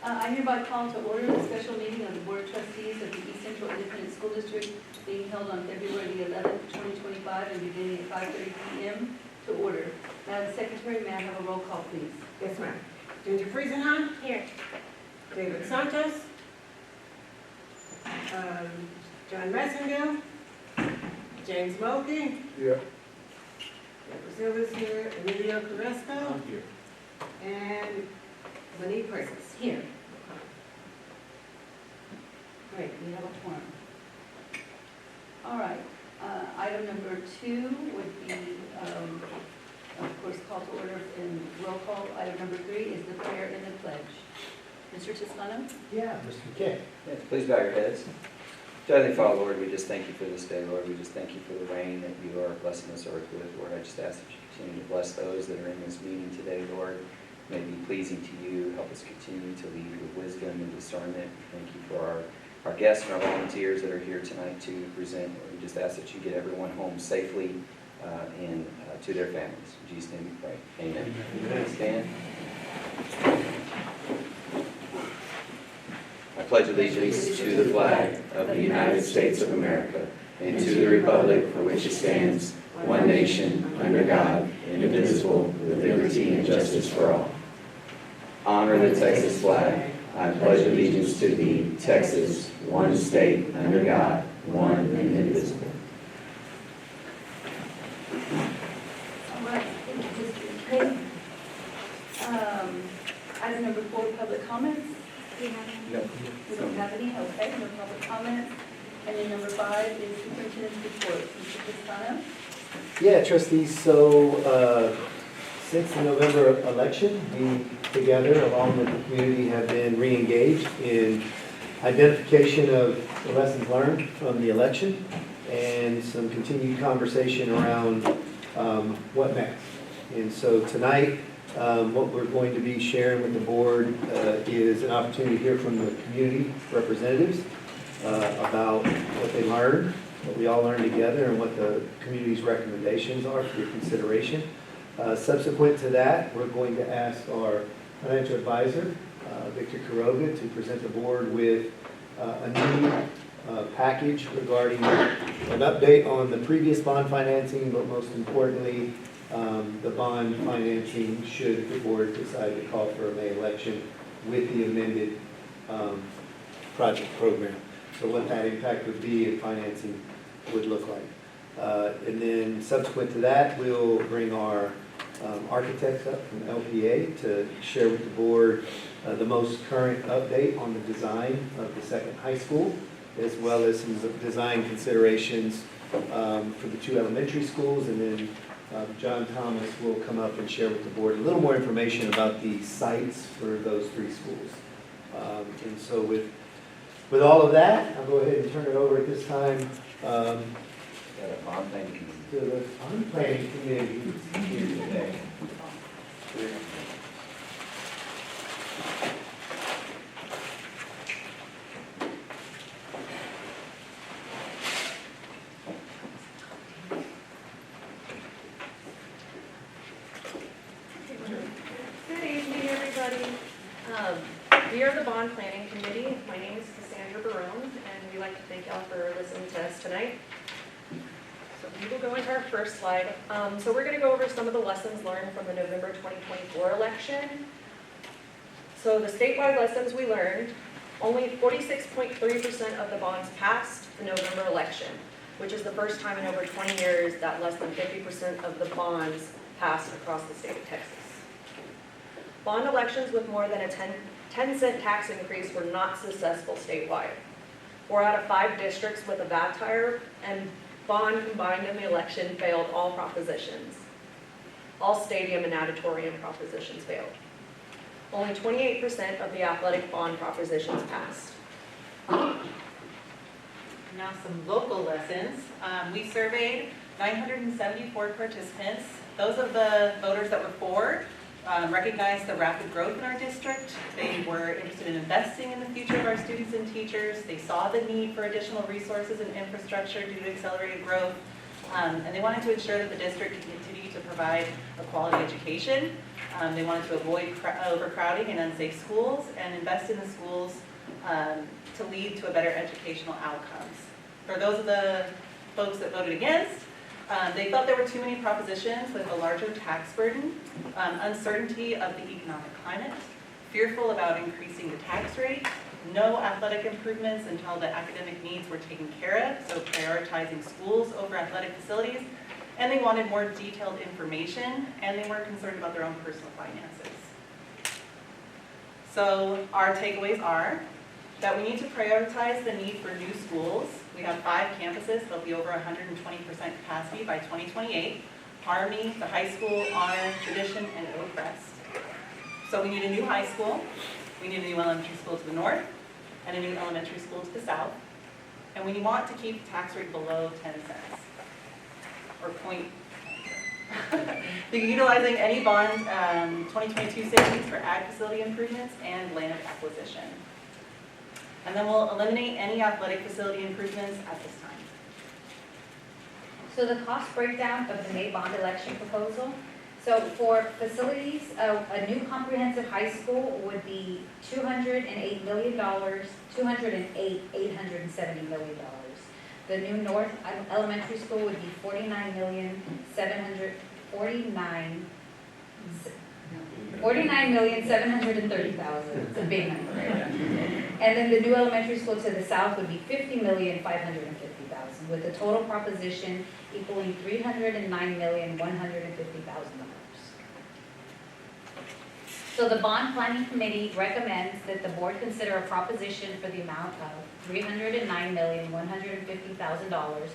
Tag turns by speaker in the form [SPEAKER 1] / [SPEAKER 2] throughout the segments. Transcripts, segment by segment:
[SPEAKER 1] I hereby call to order the special meeting of the Board of Trustees of the East Central Independent School District being held on February the 11th, 2025, and beginning at 5:30 p.m. to order. Madam Secretary, may I have a roll call, please?
[SPEAKER 2] Yes, ma'am. Ginger Friesenheim.
[SPEAKER 1] Here.
[SPEAKER 2] David Santos. John Messengill. James Mulkey.
[SPEAKER 3] Yeah.
[SPEAKER 2] Deborah Silva's here. Emilio Carrasco.
[SPEAKER 3] I'm here.
[SPEAKER 2] And Monique Princess.
[SPEAKER 1] Here. Great, we have a quorum. All right, item number 2 would be, of course, call to order in roll call. Item number 3 is the prayer and the pledge. Mr. Toscano?
[SPEAKER 3] Yeah, Mr. King.
[SPEAKER 4] Yes, please bow your heads. Heavenly Father, Lord, we just thank you for this day, Lord. We just thank you for the rain that you are blessing this earth with, Lord. I just ask that you continue to bless those that are in this meeting today, Lord. May it be pleasing to you. Help us continue to lead with wisdom and discernment. Thank you for our guests and our volunteers that are here tonight to present. Lord, we just ask that you get everyone home safely and to their families. In Jesus' name we pray. Amen. Amen. Stand. I pledge allegiance to the flag of the United States of America and to the republic for which it stands, one nation, under God, indivisible, with liberty and justice for all. Honor the Texas flag. I pledge allegiance to thee, Texas, one state, under God, one and indivisible.
[SPEAKER 1] All right, thank you, Mr. Craig. Item number 4, public comments. Do you have any?
[SPEAKER 4] No.
[SPEAKER 1] We don't have any, okay, no public comments. And then number 5 is superintendent's report. Mr. Toscano?
[SPEAKER 3] Yeah, trustees, so since the November election, we together, along with the community, have been re-engaged in identification of the lessons learned from the election and some continued conversation around what next. And so tonight, what we're going to be sharing with the board is an opportunity to hear from the community representatives about what they learned, what we all learned together, and what the community's recommendations are for your consideration. Subsequent to that, we're going to ask our financial advisor, Victor Quiroga, to present the board with a new package regarding an update on the previous bond financing, but most importantly, the bond financing should the board decide to call for a May election with the amended project program. So what that impact would be if financing would look like. And then subsequent to that, we'll bring our architects up from LPA to share with the board the most current update on the design of the second high school, as well as some design considerations for the 2 elementary schools. And then John Thomas will come up and share with the board a little more information about the sites for those 3 schools. And so with all of that, I'll go ahead and turn it over at this time
[SPEAKER 4] Bond planning committee.
[SPEAKER 3] to the bond planning committee here today.
[SPEAKER 5] Good evening, everybody. We are the Bond Planning Committee. My name is Cassandra Barone, and we'd like to thank y'all for listening to us tonight. So we will go into our first slide. So we're going to go over some of the lessons learned from the November 2024 election. So the statewide lessons we learned, only 46.3% of the bonds passed the November election, which is the first time in over 20 years that less than 50% of the bonds passed across the state of Texas. Bond elections with more than a 10-cent tax increase were not successful statewide. 4 out of 5 districts with a VAT tire and bond combined in the election failed all propositions. All stadium and auditorium propositions failed. Only 28% of the athletic bond propositions passed.
[SPEAKER 6] Now some local lessons. We surveyed 974 participants. Those of the voters that were for recognized the rapid growth in our district. They were interested in investing in the future of our students and teachers. They saw the need for additional resources and infrastructure due to accelerated growth. And they wanted to ensure that the district could continue to provide a quality education. They wanted to avoid overcrowding and unsafe schools and invest in the schools to lead to a better educational outcomes. For those of the folks that voted against, they felt there were too many propositions with a larger tax burden, uncertainty of the economic climate, fearful about increasing the tax rate, no athletic improvements until the academic needs were taken care of, so prioritizing schools over athletic facilities, and they wanted more detailed information, and they weren't concerned about their own personal finances. So our takeaways are that we need to prioritize the need for new schools. We have 5 campuses, they'll be over 120% capacity by 2028. Army, the high school, Honor, Tradition, and Oakcrest. So we need a new high school, we need a new elementary school to the north, and a new elementary school to the south. And we want to keep the tax rate below 10 cents, or point. Utilizing any bond 2022 savings for ag facility improvements and land acquisition. And then we'll eliminate any athletic facility improvements at this time.
[SPEAKER 7] So the cost breakdown of the May bond election proposal. So for facilities, a new comprehensive high school would be $208 million, $870 million. The new North Elementary School would be $49,730,000. It's a big number. And then the new elementary school to the south would be $50,550,000, with the total proposition equaling $309,150,000. So the bond planning committee recommends that the board consider a proposition for the amount of $309,150,000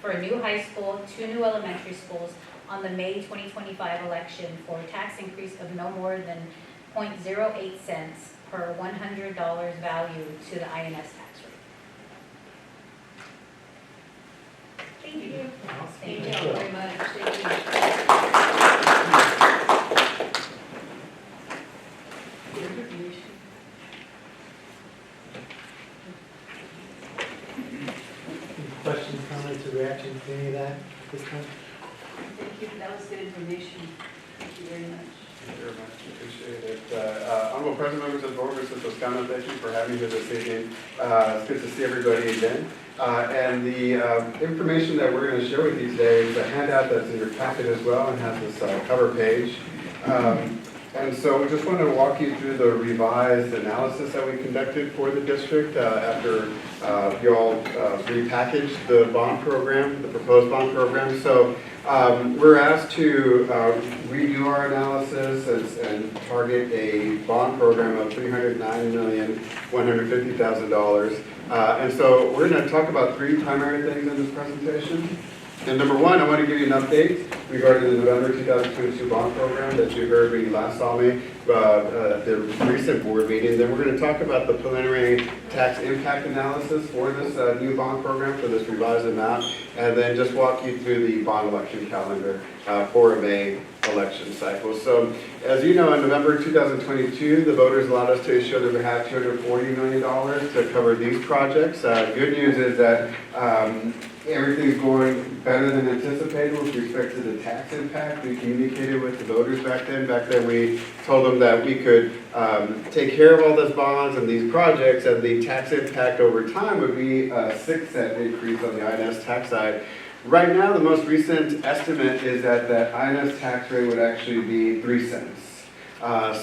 [SPEAKER 7] for a new high school, 2 new elementary schools on the May 2025 election for a tax increase of no more than 0.08 cents per $100 value to the INS tax rate.
[SPEAKER 5] Thank you.
[SPEAKER 1] Thank you all very much. Thank you.
[SPEAKER 3] Questions, comments, or reactions to any of that at this time?
[SPEAKER 1] Thank you, that was good information. Thank you very much.
[SPEAKER 8] Thank you very much, appreciate it. Honorable President, members of the board, Mr. Toscano, thank you for having me here this evening. It's good to see everybody again. And the information that we're going to share with you today is a handout that's in your packet as well and has this cover page. And so we just want to walk you through the revised analysis that we conducted for the district after you all repackaged the bond program, the proposed bond program. So we're asked to redo our analysis and target a bond program of $309,150,000. And so we're going to talk about 3 primary things in this presentation. And number 1, I want to give you an update regarding the November 2022 bond program that you heard when you last saw me at the recent board meeting. Then we're going to talk about the preliminary tax impact analysis for this new bond program, for this revised amount, and then just walk you through the bond election calendar for a May election cycle. So as you know, in November 2022, the voters allowed us to issue on their behalf $240 million to cover these projects. Good news is that everything's going better than anticipated with respect to the tax impact. We communicated with the voters back then. Back then we told them that we could take care of all these bonds and these projects, and the tax impact over time would be a 6-cent increase on the INS tax side. Right now, the most recent estimate is that that INS tax rate would actually be 3 cents.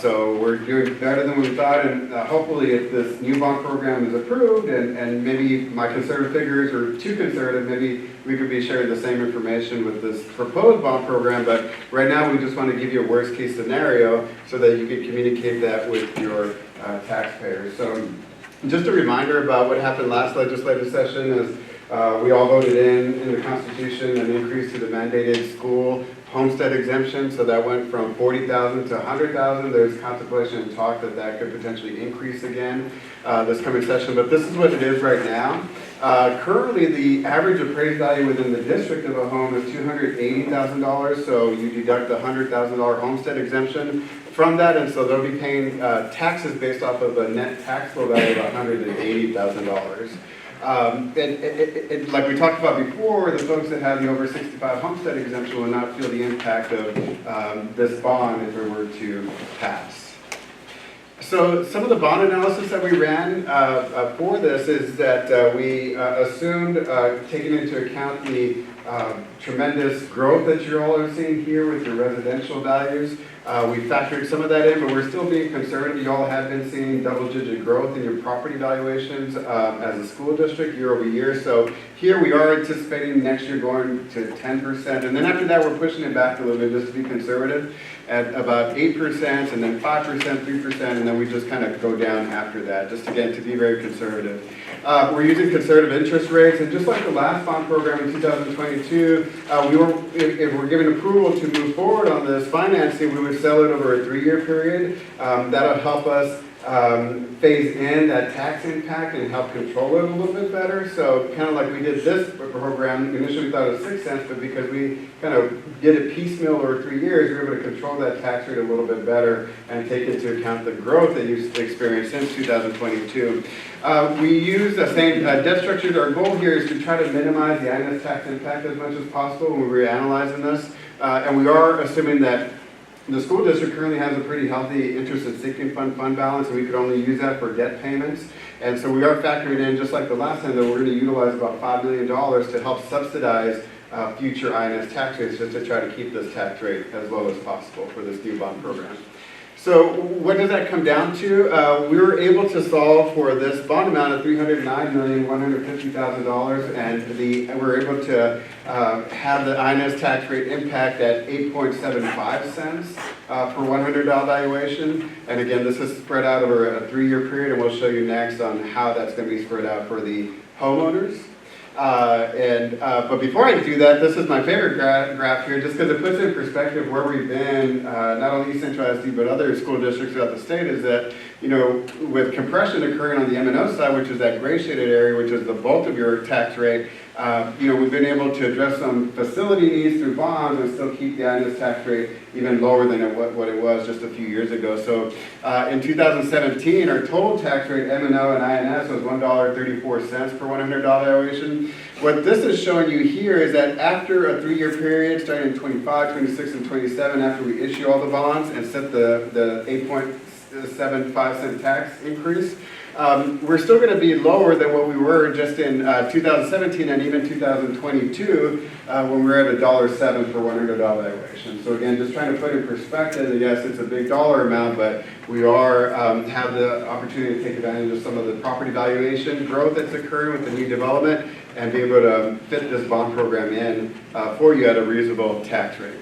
[SPEAKER 8] So we're doing better than we thought, and hopefully if this new bond program is approved and maybe my conservative figures are too conservative, maybe we could be sharing the same information with this proposed bond program. But right now we just want to give you a worst case scenario so that you can communicate that with your taxpayers. So just a reminder about what happened last legislative session is we all voted in the Constitution an increase to the mandated school homestead exemption, so that went from 40,000 to 100,000. There's contemplation and talk that that could potentially increase again this coming session, but this is what it is right now. Currently, the average appraised value within the district of a home is $280,000, so you deduct the $100,000 homestead exemption from that, and so they'll be paying taxes based off of a net taxable value of $180,000. Like we talked about before, the folks that have the over 65 homestead exemption will not feel the impact of this bond if it were to pass. So some of the bond analysis that we ran for this is that we assumed, taking into account the tremendous growth that you all are seeing here with your residential values. We factored some of that in, but we're still being concerned. You all have been seeing double-digit growth in your property valuations as a school district year over year. So here we are anticipating next year going to 10%. And then after that, we're pushing it back a little bit just to be conservative at about 8%, and then 5%, 3%, and then we just kind of go down after that, just again to be very conservative. We're using conservative interest rates, and just like the last bond program in 2022, if we're given approval to move forward on this financing, we would sell it over a 3-year period. That'll help us phase in that tax impact and help control it a little bit better. So kind of like we did this program, initially we thought it was 6 cents, but because we kind of did it piecemeal over 3 years, we were able to control that tax rate a little bit better and take into account the growth that you've experienced since 2022. We use the same debt structures. Our goal here is to try to minimize the INS tax impact as much as possible when we're analyzing this. And we are assuming that the school district currently has a pretty healthy interest in sinking fund balance, and we could only use that for debt payments. And so we are factoring in, just like the last time, that we're going to utilize about $5 million to help subsidize future INS tax rates, just to try to keep this tax rate as low as possible for this new bond program. So what does that come down to? We were able to solve for this bond amount of $309,150,000, and we're able to have the INS tax rate impact at 8.75 cents per $100 valuation. And again, this is spread out over a 3-year period, and we'll show you next on how that's going to be spread out for the homeowners. But before I do that, this is my favorite graph here, just because it puts in perspective where we've been, not only East Central ISD, but other school districts throughout the state, is that, you know, with compression occurring on the M&O side, which is that gray shaded area, which is the bulk of your tax rate, you know, we've been able to address some facility needs through bonds and still keep the INS tax rate even lower than what it was just a few years ago. So in 2017, our total tax rate, M&O and INS, was $1.34 per $100 valuation. What this is showing you here is that after a 3-year period, starting in 25, 26, and 27, after we issue all the bonds and set the 8.75 cent tax increase, we're still going to be lower than what we were just in 2017 and even 2022 when we were at $1.07 per $100 valuation. So again, just trying to put in perspective, yes, it's a big dollar amount, but we are have the opportunity to take advantage of some of the property valuation growth that's occurring with the new development and be able to fit this bond program in for you at a reasonable tax rate.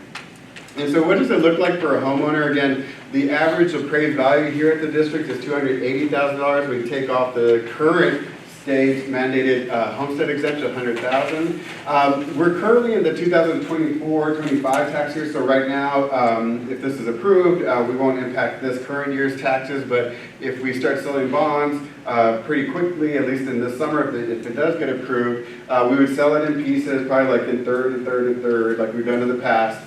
[SPEAKER 8] And so what does it look like for a homeowner? Again, the average appraised value here at the district is $280,000. We take off the current state mandated homestead exemption of $100,000. We're currently in the 2024-25 tax year, so right now, if this is approved, we won't impact this current year's taxes, but if we start selling bonds pretty quickly, at least in this summer, if it does get approved, we would sell it in pieces, probably like in third, like we've done in the past.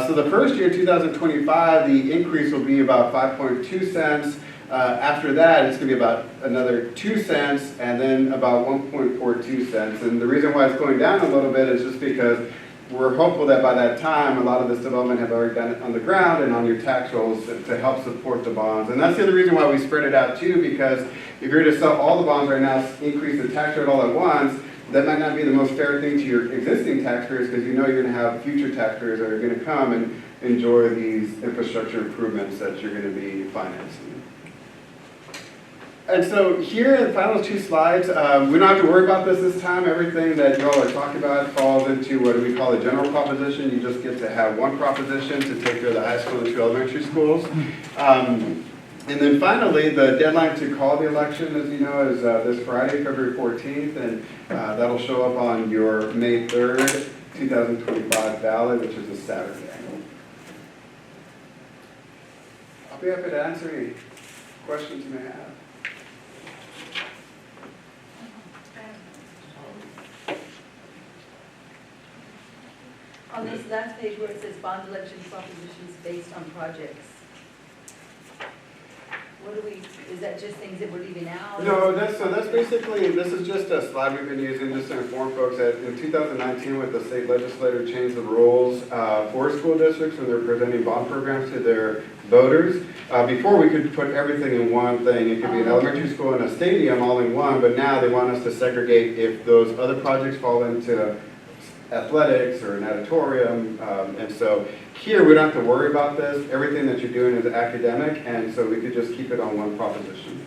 [SPEAKER 8] So the first year, 2025, the increase will be about 5.2 cents. After that, it's going to be about another 2 cents, and then about 1.42 cents. And the reason why it's going down a little bit is just because we're hopeful that by that time, a lot of this development have already done it on the ground and on your tax rolls to help support the bonds. And that's the other reason why we spread it out too, because if you're to sell all the bonds right now, increase the tax rate all at once, that might not be the most fair thing to your existing taxpayers, because you know you're going to have future taxpayers that are going to come and enjoy these infrastructure improvements that you're going to be financing. And so here in the final 2 slides, we don't have to worry about this time. Everything that you all are talking about falls into what we call a general proposition. You just get to have one proposition to take care of the high school and 2 elementary schools. And then finally, the deadline to call the election, as you know, is this Friday, February 14th, and that'll show up on your May 3rd, 2025 ballot, which is a Saturday. I'll be happy to answer any questions you may have.
[SPEAKER 1] On this last page where it says bond election propositions based on projects, what do we, is that just things that we're leaving out?
[SPEAKER 8] No, that's basically, this is just a slide we've been using just to inform folks that in 2019, when the state legislature changed the rules for school districts when they're presenting bond programs to their voters. Before, we could put everything in one thing. It could be an elementary school and a stadium all in one, but now they want us to segregate if those other projects fall into athletics or an auditorium. And so here, we don't have to worry about this. Everything that you're doing is academic, and so we could just keep it on one proposition.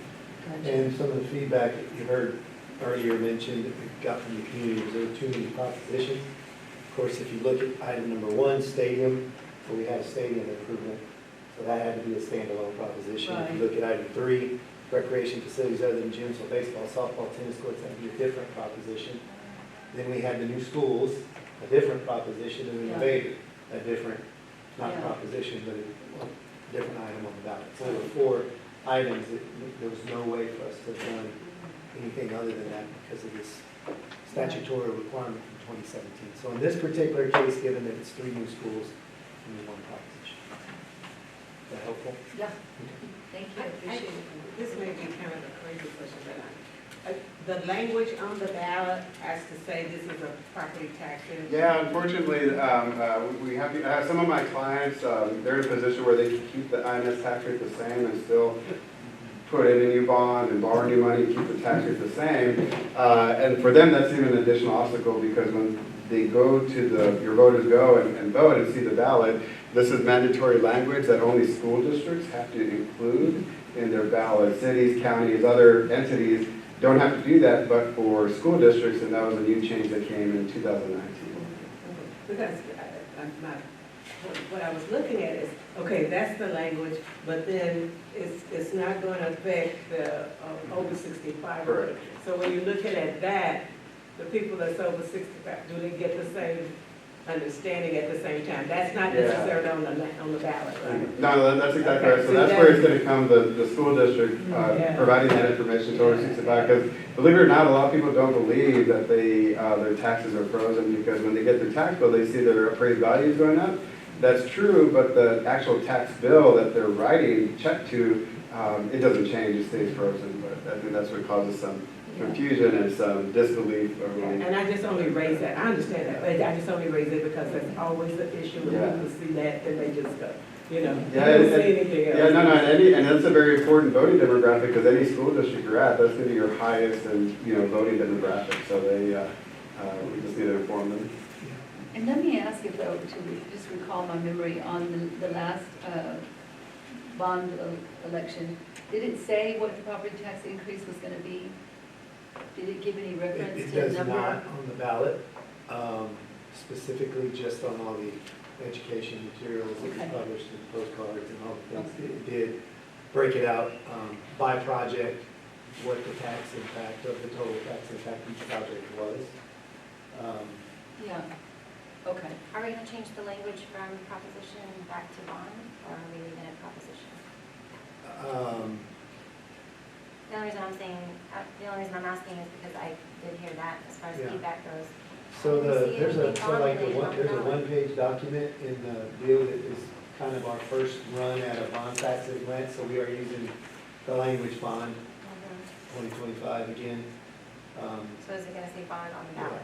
[SPEAKER 3] And some of the feedback that you heard earlier mentioned that we got from the community was there were too many propositions. Of course, if you look at item number 1, stadium, well, we had a stadium improvement, so that had to be a standalone proposition. If you look at item 3, recreation facilities other than gyms, so baseball, softball, tennis courts, that would be a different proposition. Then we had the new schools, a different proposition, and we debated a different, not
[SPEAKER 1] Yeah.
[SPEAKER 3] proposition, but a different item on the ballot. So there were 4 items that there was no way for us to have done anything other than that because of this statutory requirement from 2017. So in this particular case, given that it's 3 new schools, only 1 proposition. Is that helpful?
[SPEAKER 1] Yeah, thank you, I appreciate it.
[SPEAKER 2] This may be kind of a crazy question, but the language on the ballot has to say this is a property tax.
[SPEAKER 8] Yeah, unfortunately, we have some of my clients, they're in a position where they can keep the INS tax rate the same and still put in a new bond and borrow new money, keep the tax rate the same. And for them, that's even an additional obstacle because when they go to your voters go and vote and see the ballot, this is mandatory language that only school districts have to include in their ballot. Cities, counties, other entities don't have to do that, but for school districts, and that was a new change that came in 2019.
[SPEAKER 2] Because what I was looking at is, okay, that's the language, but then it's not going to affect the over 65.
[SPEAKER 8] Correct.
[SPEAKER 2] So when you're looking at that, the people that's over 65, do they get the same understanding at the same time? That's not necessarily on the ballot, right?
[SPEAKER 8] No, that's exactly right. So
[SPEAKER 2] Okay,
[SPEAKER 8] that's
[SPEAKER 2] so
[SPEAKER 8] where it's going to come, the school district
[SPEAKER 2] Yeah.
[SPEAKER 8] providing that information to over 65. Because believe it or not, a lot of people don't believe that their taxes are frozen because when they get their tax bill, they see their appraised values going up. That's true, but the actual tax bill that they're writing check to, it doesn't change, it stays frozen. But I think that's what causes some confusion and some disbelief.
[SPEAKER 2] And I just only raise that, I understand that, but I just only raise it because that's always the issue. When
[SPEAKER 8] Yeah.
[SPEAKER 2] people see that, then they just go, they
[SPEAKER 8] Yeah,
[SPEAKER 2] don't see anything else.
[SPEAKER 8] Yeah, no, and that's a very important voting demographic because any school district you're at, that's going to be your highest and, voting demographic. So we just need to inform them.
[SPEAKER 1] And let me ask you though, to just recall my memory on the last bond election, did it say what the property tax increase was going to be? Did it give any reference
[SPEAKER 3] It
[SPEAKER 1] to
[SPEAKER 3] does
[SPEAKER 1] number?
[SPEAKER 3] not on the ballot, specifically just on all the education materials that we
[SPEAKER 1] Okay.
[SPEAKER 3] published and postcards and all the things. It did break it out by project, what the tax impact of the total tax impact each project was.
[SPEAKER 1] Yeah, okay.
[SPEAKER 9] Are we gonna change the language from proposition back to bond, or are we leaving it proposition? The only reason I'm asking is because I did hear that as far as
[SPEAKER 3] Yeah.
[SPEAKER 9] feedback goes.
[SPEAKER 3] So
[SPEAKER 9] See,
[SPEAKER 3] there's
[SPEAKER 9] they
[SPEAKER 3] a,
[SPEAKER 9] bond and they bond
[SPEAKER 3] there's a
[SPEAKER 9] out.
[SPEAKER 3] one-page document in the deal that is kind of our first run at a bond tax at Grant, so we are using the language bond
[SPEAKER 9] Mhm.
[SPEAKER 3] 2025 again.
[SPEAKER 9] So is it gonna say bond on the ballot,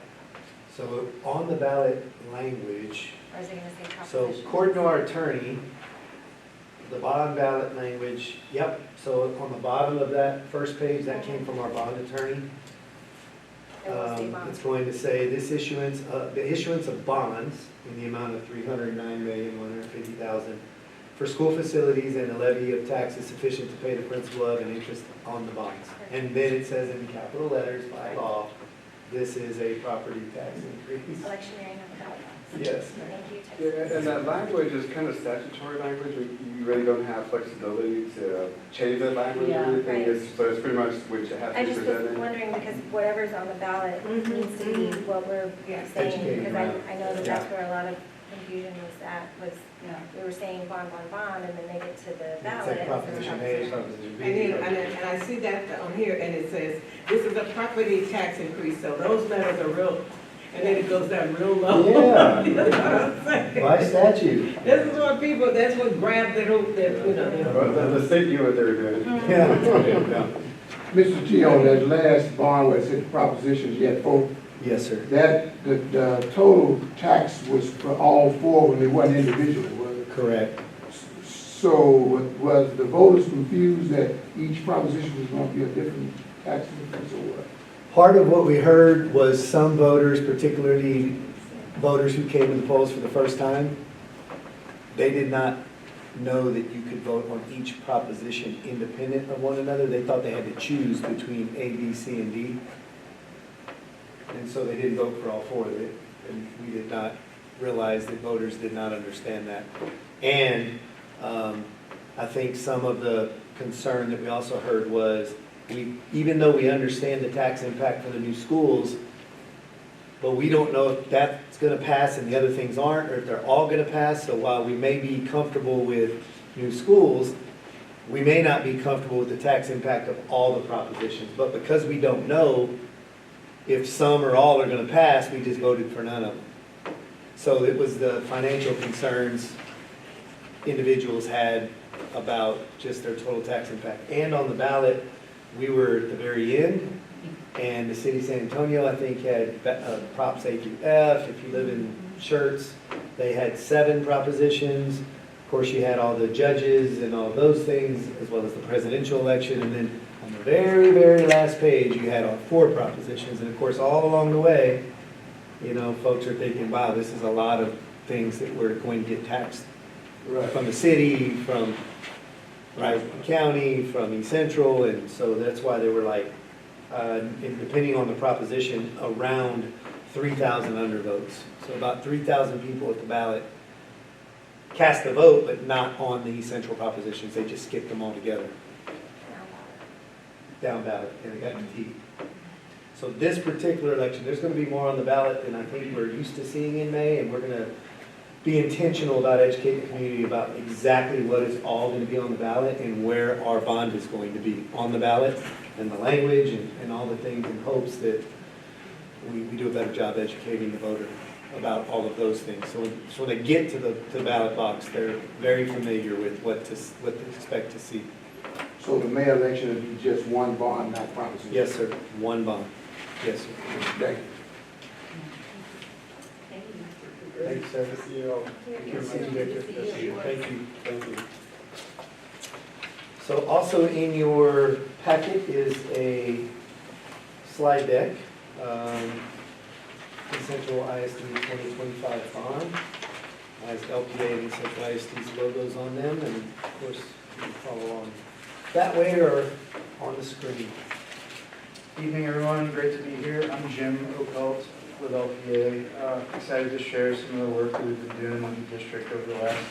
[SPEAKER 3] So on the ballot language,
[SPEAKER 9] or is it gonna say
[SPEAKER 3] so
[SPEAKER 9] proposition?
[SPEAKER 3] according to our attorney, the bond ballot language, yep, so on the bottom of that first page, that came from our bond attorney.
[SPEAKER 9] It will say bond.
[SPEAKER 3] It's going to say this issuance, the issuance of bonds in the amount of $309,150,000 for school facilities and a levy of taxes sufficient to pay the principal of and interest on the bonds. And then it says in capital letters by law, this is a property tax increase.
[SPEAKER 9] Electioneering of the ballot.
[SPEAKER 3] Yes.
[SPEAKER 9] Thank you,
[SPEAKER 8] Yeah,
[SPEAKER 9] Texas.
[SPEAKER 8] and that language is kind of statutory language. You really don't have flexibility to change that language or
[SPEAKER 1] Yeah,
[SPEAKER 8] anything.
[SPEAKER 9] right.
[SPEAKER 8] So it's pretty much which has
[SPEAKER 9] I
[SPEAKER 8] to be
[SPEAKER 9] just was
[SPEAKER 8] presented.
[SPEAKER 9] wondering, because whatever's on the ballot
[SPEAKER 2] Mhm,
[SPEAKER 9] needs to be what we're
[SPEAKER 2] Yeah.
[SPEAKER 9] saying,
[SPEAKER 3] Educating,
[SPEAKER 9] because
[SPEAKER 3] right.
[SPEAKER 9] I know that that's where a lot of confusion was
[SPEAKER 1] Yeah.
[SPEAKER 9] we were saying bond, and then they get to the
[SPEAKER 3] It's
[SPEAKER 9] ballot.
[SPEAKER 3] like
[SPEAKER 9] and
[SPEAKER 3] proposition A, proposition B.
[SPEAKER 2] And I see that on here, and it says, this is a property tax increase, so those letters are real and then it goes down real low.
[SPEAKER 3] Yeah.
[SPEAKER 2] You know what I'm saying?
[SPEAKER 3] By statute.
[SPEAKER 2] This is what people, that's what grabs their hook, that, you know.
[SPEAKER 8] But the state knew what they were doing.
[SPEAKER 3] Yeah.
[SPEAKER 10] Mr. G, on that last bond where it said propositions, you had 4,
[SPEAKER 3] Yes, sir.
[SPEAKER 10] that, the total tax was for all 4 when they wasn't individual, was it?
[SPEAKER 3] Correct.
[SPEAKER 10] So was the voters confused that each proposition was going to be a different tax increase or what?
[SPEAKER 3] Part of what we heard was some voters, particularly voters who came to the polls for the first time, they did not know that you could vote on each proposition independent of one another. They thought they had to choose between A, B, C, and D. And so they didn't vote for all 4 of it. And we did not realize that voters did not understand that. And I think some of the concern that we also heard was, even though we understand the tax impact for the new schools, but we don't know if that's going to pass and the other things aren't, or if they're all going to pass. So while we may be comfortable with new schools, we may not be comfortable with the tax impact of all the propositions. But because we don't know if some or all are going to pass, we just voted for none of them. So it was the financial concerns individuals had about just their total tax impact. And on the ballot, we were at the very end, and the city of San Antonio, I think, had props A through F. If you live in Schertz, they had 7 propositions. Of course, you had all the judges and all those things, as well as the presidential election. And then on the very, very last page, you had all 4 propositions. And of course, all along the way, you know, folks are thinking, wow, this is a lot of things that we're going to get taxed from the city, from county, from East Central, and so that's why they were like, and depending on the proposition, around 3,000 undervotes. So about 3,000 people at the ballot cast a vote, but not on the East Central propositions. They just skipped them all together. Down ballot, and it got to T. So this particular election, there's going to be more on the ballot than I think we're used to seeing in May, and we're going to be intentional about educating the community about exactly what is all going to be on the ballot and where our bond is going to be on the ballot, and the language and all the things, in hopes that we do a better job educating the voter about all of those things. So when they get to the ballot box, they're very familiar with what to expect to see.
[SPEAKER 10] So the May election would be just one bond, not proposition?
[SPEAKER 3] Yes, sir. One bond. Yes, sir.
[SPEAKER 10] Thank you.
[SPEAKER 3] Thank you, sir. Thank you. Thank you. So also in your packet is a slide deck, Central ISD 2025 bond, has LPA and Central ISD's logos on them, and of course you can follow along that way or on the screen.
[SPEAKER 11] Evening, everyone. Great to be here. I'm Jim Opelt with LPA. Excited to share some of the work that we've been doing in the district over the last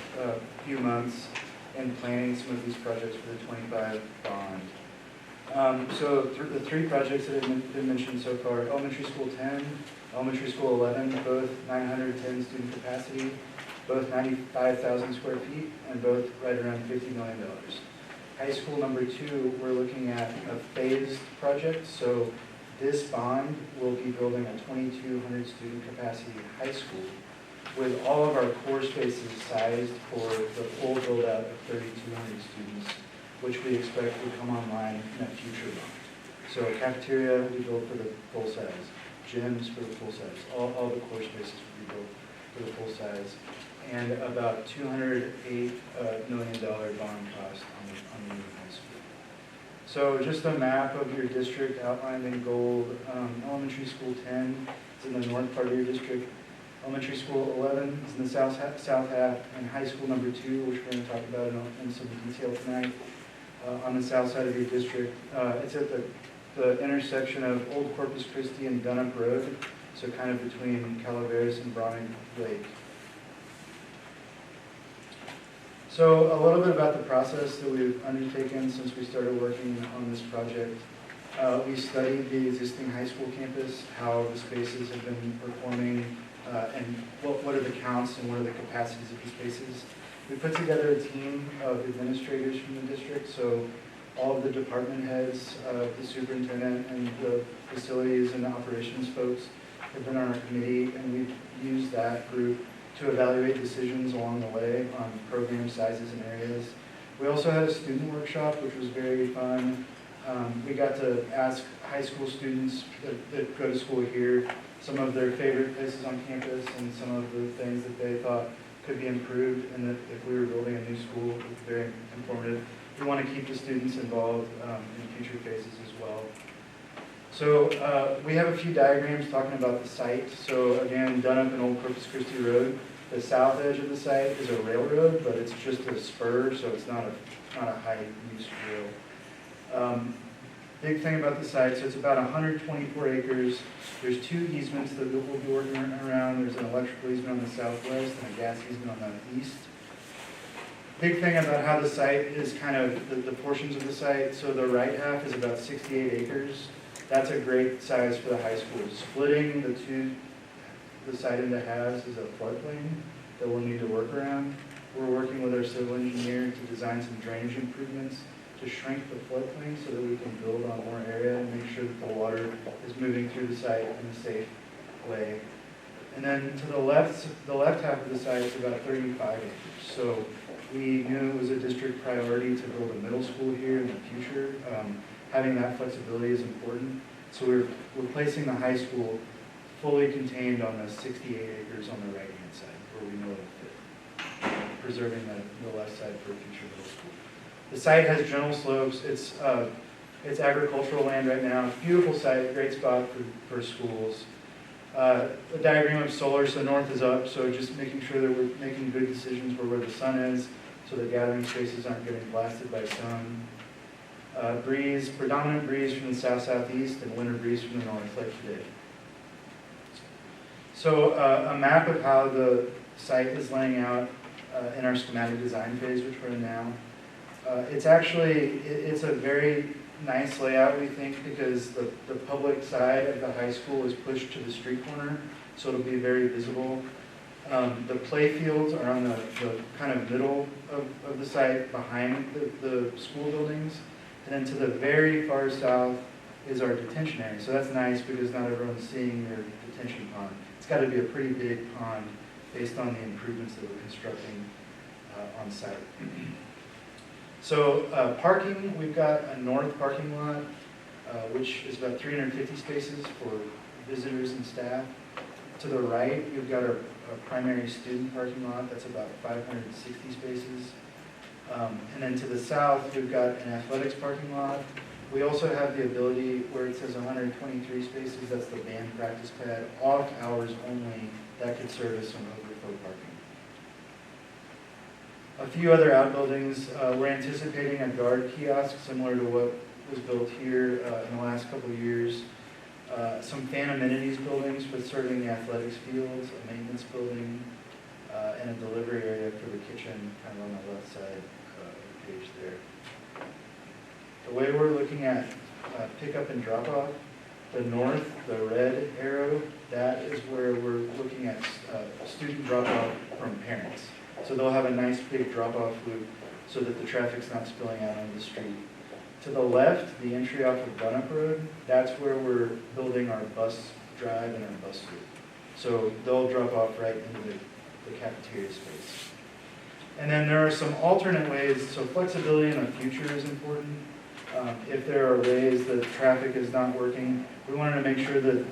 [SPEAKER 11] few months in planning some of these projects for the 25 bond. So the 3 projects that have been mentioned so far: Elementary School 10, Elementary School 11, both 910 student capacity, both 95,000 square feet, and both right around $50 million. High School number 2, we're looking at a phased project. So this bond will be building a 2,200 student capacity high school with all of our core spaces sized for the full build out of 3,200 students, which we expect will come online in a future bond. So a cafeteria will be built for the full size, gyms for the full size, all the core spaces will be built for the full size, and about $208 million bond cost on the new high school. So just a map of your district outlined in gold. Elementary School 10 is in the north part of your district. Elementary School 11 is in the south half, and High School number 2, which we're going to talk about in some detail tonight, on the south side of your district. It's at the intersection of Old Corpus Christi and Dunnup Road, so kind of between Calaveras and Browning Lake. So a little bit about the process that we've undertaken since we started working on this project. We studied the existing high school campus, how the spaces have been performing, and what are the counts and what are the capacities of the spaces. We put together a team of administrators from the district, so all of the department heads, the superintendent, and the facilities and operations folks have been on our committee, and we've used that group to evaluate decisions along the way on program sizes and areas. We also had a student workshop, which was very fun. We got to ask high school students that go to school here some of their favorite places on campus and some of the things that they thought could be improved, and that if we were building a new school, it was very informative. We want to keep the students involved in future phases as well. So we have a few diagrams talking about the site. So again, done up in Old Corpus Christi Road. The south edge of the site is a railroad, but it's just a spur, so it's not a high-use rail. Big thing about the site, so it's about 124 acres. There's 2 easements that we'll be working around. There's an electrical easement on the southwest and a gas easement on the east. Big thing about how the site is kind of the portions of the site. So the right half is about 68 acres. That's a great size for the high school. Splitting the site into halves is a floodplain that we'll need to work around. We're working with our civil engineer to design some drainage improvements to shrink the floodplain so that we can build on more area and make sure that the water is moving through the site in a safe way. And then to the left half of the site is about 35 acres. So we knew it was a district priority to build a middle school here in the future. Having that flexibility is important. So we're placing the high school fully contained on the 68 acres on the right-hand side where we know it'll fit, preserving the left side for a future middle school. The site has gentle slopes. It's agricultural land right now. Beautiful site, great spot for schools. A diagram of solar, so north is up, so just making sure that we're making good decisions for where the sun is, so the gathering spaces aren't getting blasted by sun. Breeze, predominant breeze from the south-southeast and winter breeze from the north, like today. So a map of how the site is laying out in our schematic design phase, which we're in now. It's a very nice layout, we think, because the public side of the high school is pushed to the street corner, so it'll be very visible. The play fields are on the kind of middle of the site behind the school buildings. And then to the very far south is our detention area. So that's nice because not everyone's seeing your detention pond. It's got to be a pretty big pond based on the improvements that we're constructing on site. So parking, we've got a north parking lot, which is about 350 spaces for visitors and staff. To the right, we've got a primary student parking lot that's about 560 spaces. And then to the south, we've got an athletics parking lot. We also have the ability where it says 123 spaces, that's the band practice pad, off hours only, that could service some overflow parking. A few other outbuildings, we're anticipating a guard kiosk similar to what was built here in the last couple of years. Some fan amenities buildings for serving the athletics fields, a maintenance building, and a delivery area for the kitchen, kind of on the left side of the page there. The way we're looking at pickup and drop-off, the north, the red arrow, that is where we're looking at student drop-off from parents. So they'll have a nice big drop-off loop so that the traffic's not spilling out onto the street. To the left, the entry off of Bunup Road, that's where we're building our bus drive and our bus loop. So they'll drop off right into the cafeteria space. And then there are some alternate ways, so flexibility in the future is important. If there are ways that traffic is not working, we wanted to make sure that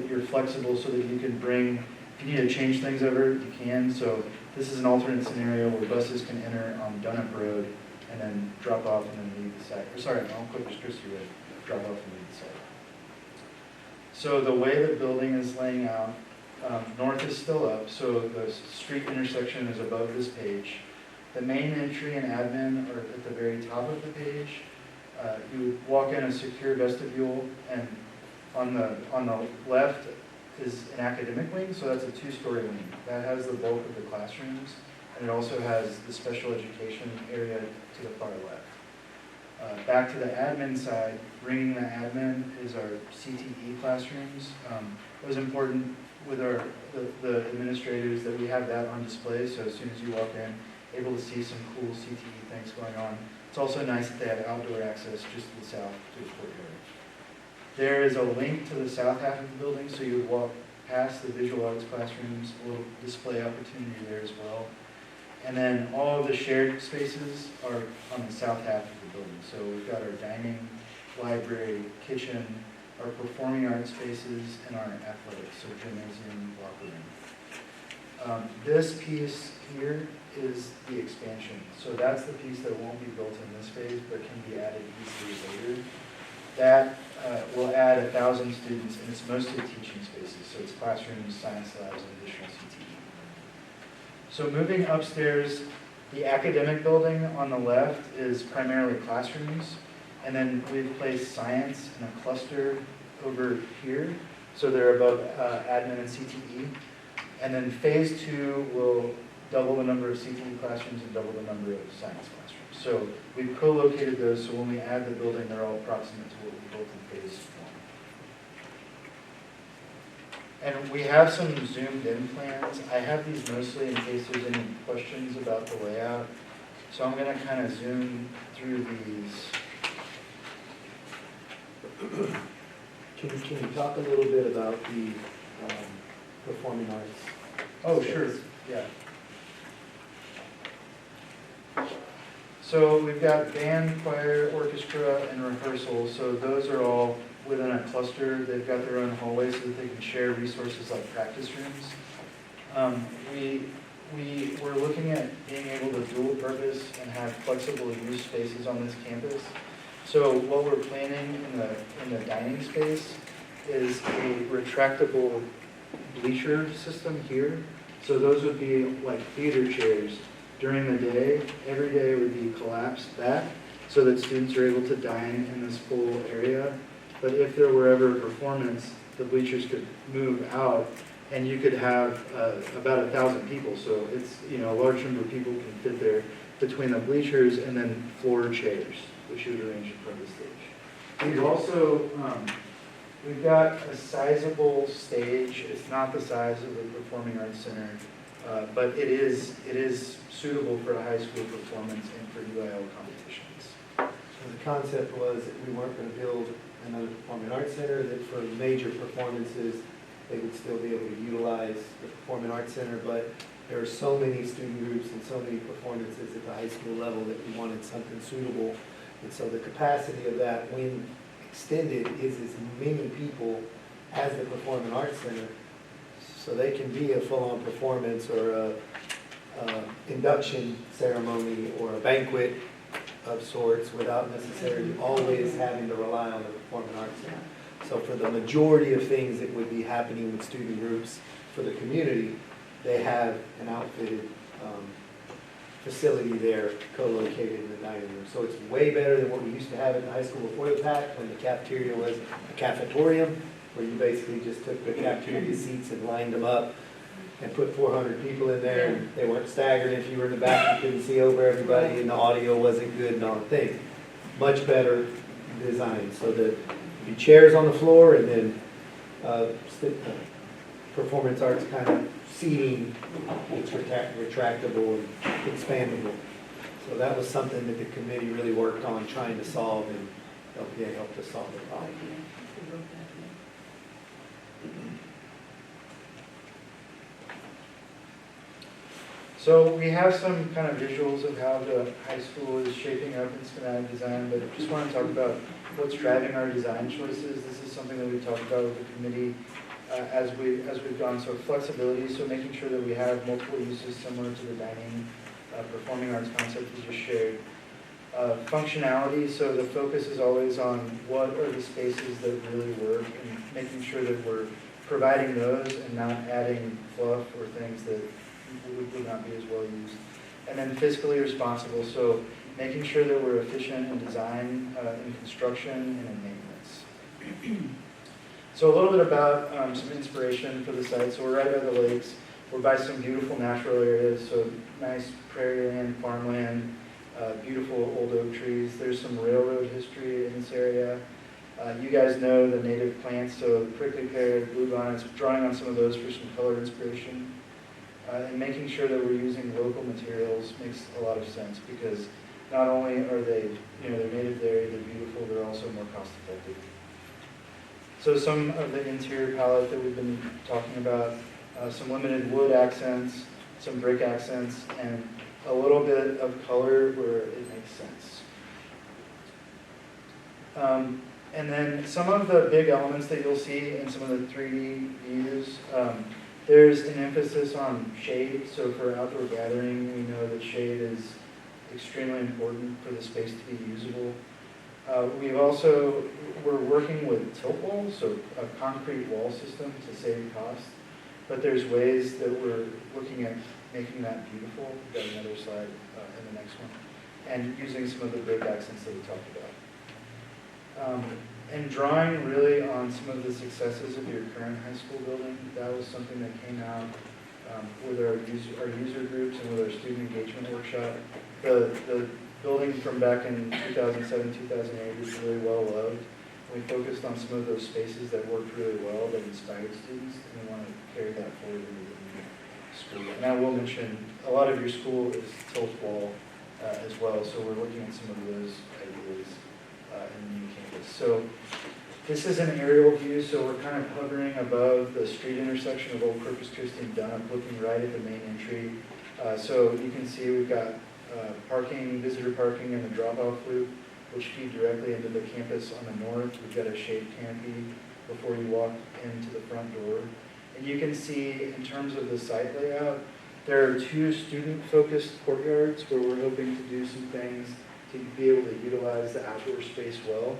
[SPEAKER 11] you're flexible so that you can bring, if you need to change things over, you can. So this is an alternate scenario where buses can enter on Dunup Road and then drop off and then leave the site. Or sorry, on Corpus Christi Road, drop off and leave the site. So the way the building is laying out, north is still up, so the street intersection is above this page. The main entry and admin are at the very top of the page. You walk in a secure vestibule, and on the left is an academic wing, so that's a 2-story wing. That has the bulk of the classrooms, and it also has the special education area to the far left. Back to the admin side, bringing the admin is our CTE classrooms. It was important with the administrators that we have that on display, so as soon as you walk in, able to see some cool CTE things going on. It's also nice that they have outdoor access just to the south to the courtyard. There is a link to the south half of the building, so you would walk past the visual arts classrooms, a little display opportunity there as well. And then all of the shared spaces are on the south half of the building. So we've got our dining, library, kitchen, our performing arts spaces, and our athletics, so gymnasium, locker room. This piece here is the expansion. So that's the piece that won't be built in this phase, but can be added easily later. That will add 1,000 students, and it's mostly teaching spaces. So it's classrooms, science labs, and additional CTE. So moving upstairs, the academic building on the left is primarily classrooms. And then we've placed science in a cluster over here. So they're above admin and CTE. And then phase 2 will double the number of CTE classrooms and double the number of science classrooms. So we've co-located those, so when we add the building, they're all approximate to what we built in phase 1. And we have some zoomed in plans. I have these mostly in case there's any questions about the layout. So I'm gonna kind of zoom through these.
[SPEAKER 3] Can you talk a little bit about the performing arts?
[SPEAKER 11] Oh, sure, yeah. So we've got band, choir, orchestra, and rehearsal. So those are all within a cluster. They've got their own hallways so that they can share resources like practice rooms. We're looking at being able to dual purpose and have flexible use spaces on this campus. So what we're planning in the dining space is a retractable bleacher system here. So those would be like theater chairs during the day. Every day would be collapsed back so that students are able to dine in this full area. But if there were ever a performance, the bleachers could move out and you could have about 1,000 people. So it's, a large number of people can fit there between the bleachers and then floor chairs, which you would arrange in front of the stage. We've also, we've got a sizable stage. It's not the size of the Performing Arts Center, but it is suitable for a high school performance and for UIL competitions.
[SPEAKER 3] So the concept was that we weren't going to build another performing arts center, that for major performances, they would still be able to utilize the performing arts center, but there are so many student groups and so many performances at the high school level that we wanted something suitable. And so the capacity of that, when extended, is as many people as the Performing Arts Center. So they can be a full-on performance or a induction ceremony or a banquet of sorts without necessarily always having to rely on the Performing Arts Center. So for the majority of things that would be happening with student groups for the community, they have an outfitted facility there co-located in the dining room. So it's way better than what we used to have at the high school before the PAC, when the cafeteria was a cafetorium, where you basically just took the cafeteria seats and lined them up and put 400 people in there, and they weren't staggered. If you were in the back, you couldn't see over everybody, and the audio wasn't good and all the things. Much better design, so that the chairs on the floor and then performance arts kind of seating, it's retractable and expandable. So that was something that the committee really worked on trying to solve, and LPA helped us solve the problem.
[SPEAKER 11] So we have some kind of visuals of how the high school is shaping up in schematic design, but just want to talk about what's driving our design choices. This is something that we've talked about with the committee as we've gone. So flexibility, so making sure that we have multiple uses similar to the dining, performing arts concept we just shared. Functionality, so the focus is always on what are the spaces that really work and making sure that we're providing those and not adding fluff or things that would not be as well used. And then fiscally responsible, so making sure that we're efficient in design, in construction, and in maintenance. So a little bit about some inspiration for the site. So we're right by the lakes. We're by some beautiful natural areas, so nice prairie land, farmland, beautiful old oak trees. There's some railroad history in this area. You guys know the native plants, so prickly pear, bluebonnets, drawing on some of those for some color inspiration. And making sure that we're using local materials makes a lot of sense, because not only are they, they're native there, they're beautiful, they're also more cost effective. So some of the interior palette that we've been talking about, some limited wood accents, some brick accents, and a little bit of color where it makes sense. And then some of the big elements that you'll see in some of the 3D views, there's an emphasis on shade. So for outdoor gathering, we know that shade is extremely important for the space to be usable. We're working with tilt walls, so a concrete wall system to save cost. But there's ways that we're looking at making that beautiful. We've got another slide in the next one. And using some of the brick accents that we talked about. And drawing really on some of the successes of your current high school building, that was something that came out with our user groups and with our student engagement workshop. The building from back in 2007, 2008 is really well loved. We focused on some of those spaces that worked really well, that inspired students, and we want to carry that forward into the new school. And I will mention, a lot of your school is tilt wall as well, so we're looking at some of those ideas in the new campus. So this is an aerial view, so we're kind of hovering above the street intersection of Old Corpus Christi and Dunham, looking right at the main entry. So you can see we've got parking, visitor parking, and the drop-off loop, which feed directly into the campus on the north. We've got a shade canopy before you walk into the front door. And you can see, in terms of the site layout, there are 2 student-focused courtyards where we're hoping to do some things to be able to utilize the outdoor space well.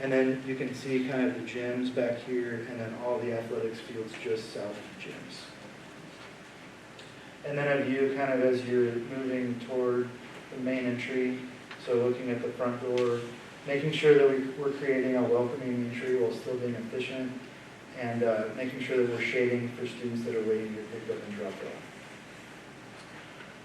[SPEAKER 11] And then you can see kind of the gyms back here, and then all the athletics fields just south of the gyms. And then a view kind of as you're moving toward the main entry, so looking at the front door, making sure that we're creating a welcoming entry while still being efficient, and making sure that we're shading for students that are waiting to pick up and drop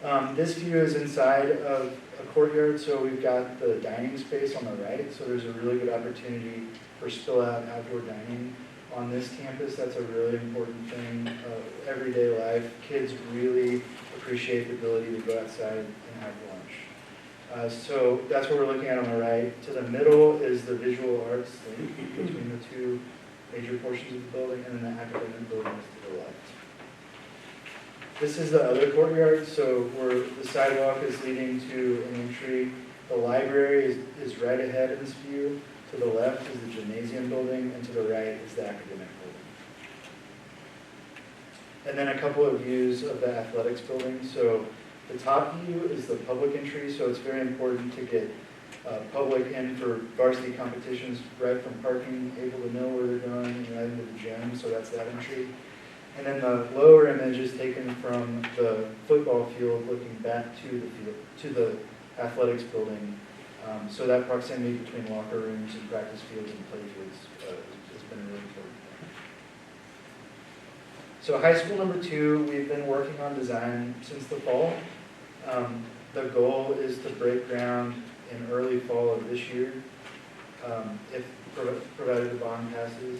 [SPEAKER 11] off. This view is inside of a courtyard, so we've got the dining space on the right, so there's a really good opportunity for spill-out outdoor dining on this campus. That's a really important thing. Everyday life, kids really appreciate the ability to go outside and have lunch. So that's what we're looking at on the right. To the middle is the visual arts link between the 2 major portions of the building, and then the academic building is to the left. This is the other courtyard, so where the sidewalk is leading to an entry. The library is right ahead in this view. To the left is the gymnasium building, and to the right is the academic building. And then a couple of views of the athletics building. So the top view is the public entry, so it's very important to get public in for varsity competitions right from parking, able to know where they're going, and right into the gym, so that's that entry. And then the lower image is taken from the football field looking back to the field, to the athletics building. So that proximity between locker rooms and practice fields and play fields has been really important. So high school number 2, we've been working on design since the fall. The goal is to break ground in early fall of this year, if provided the bond passes,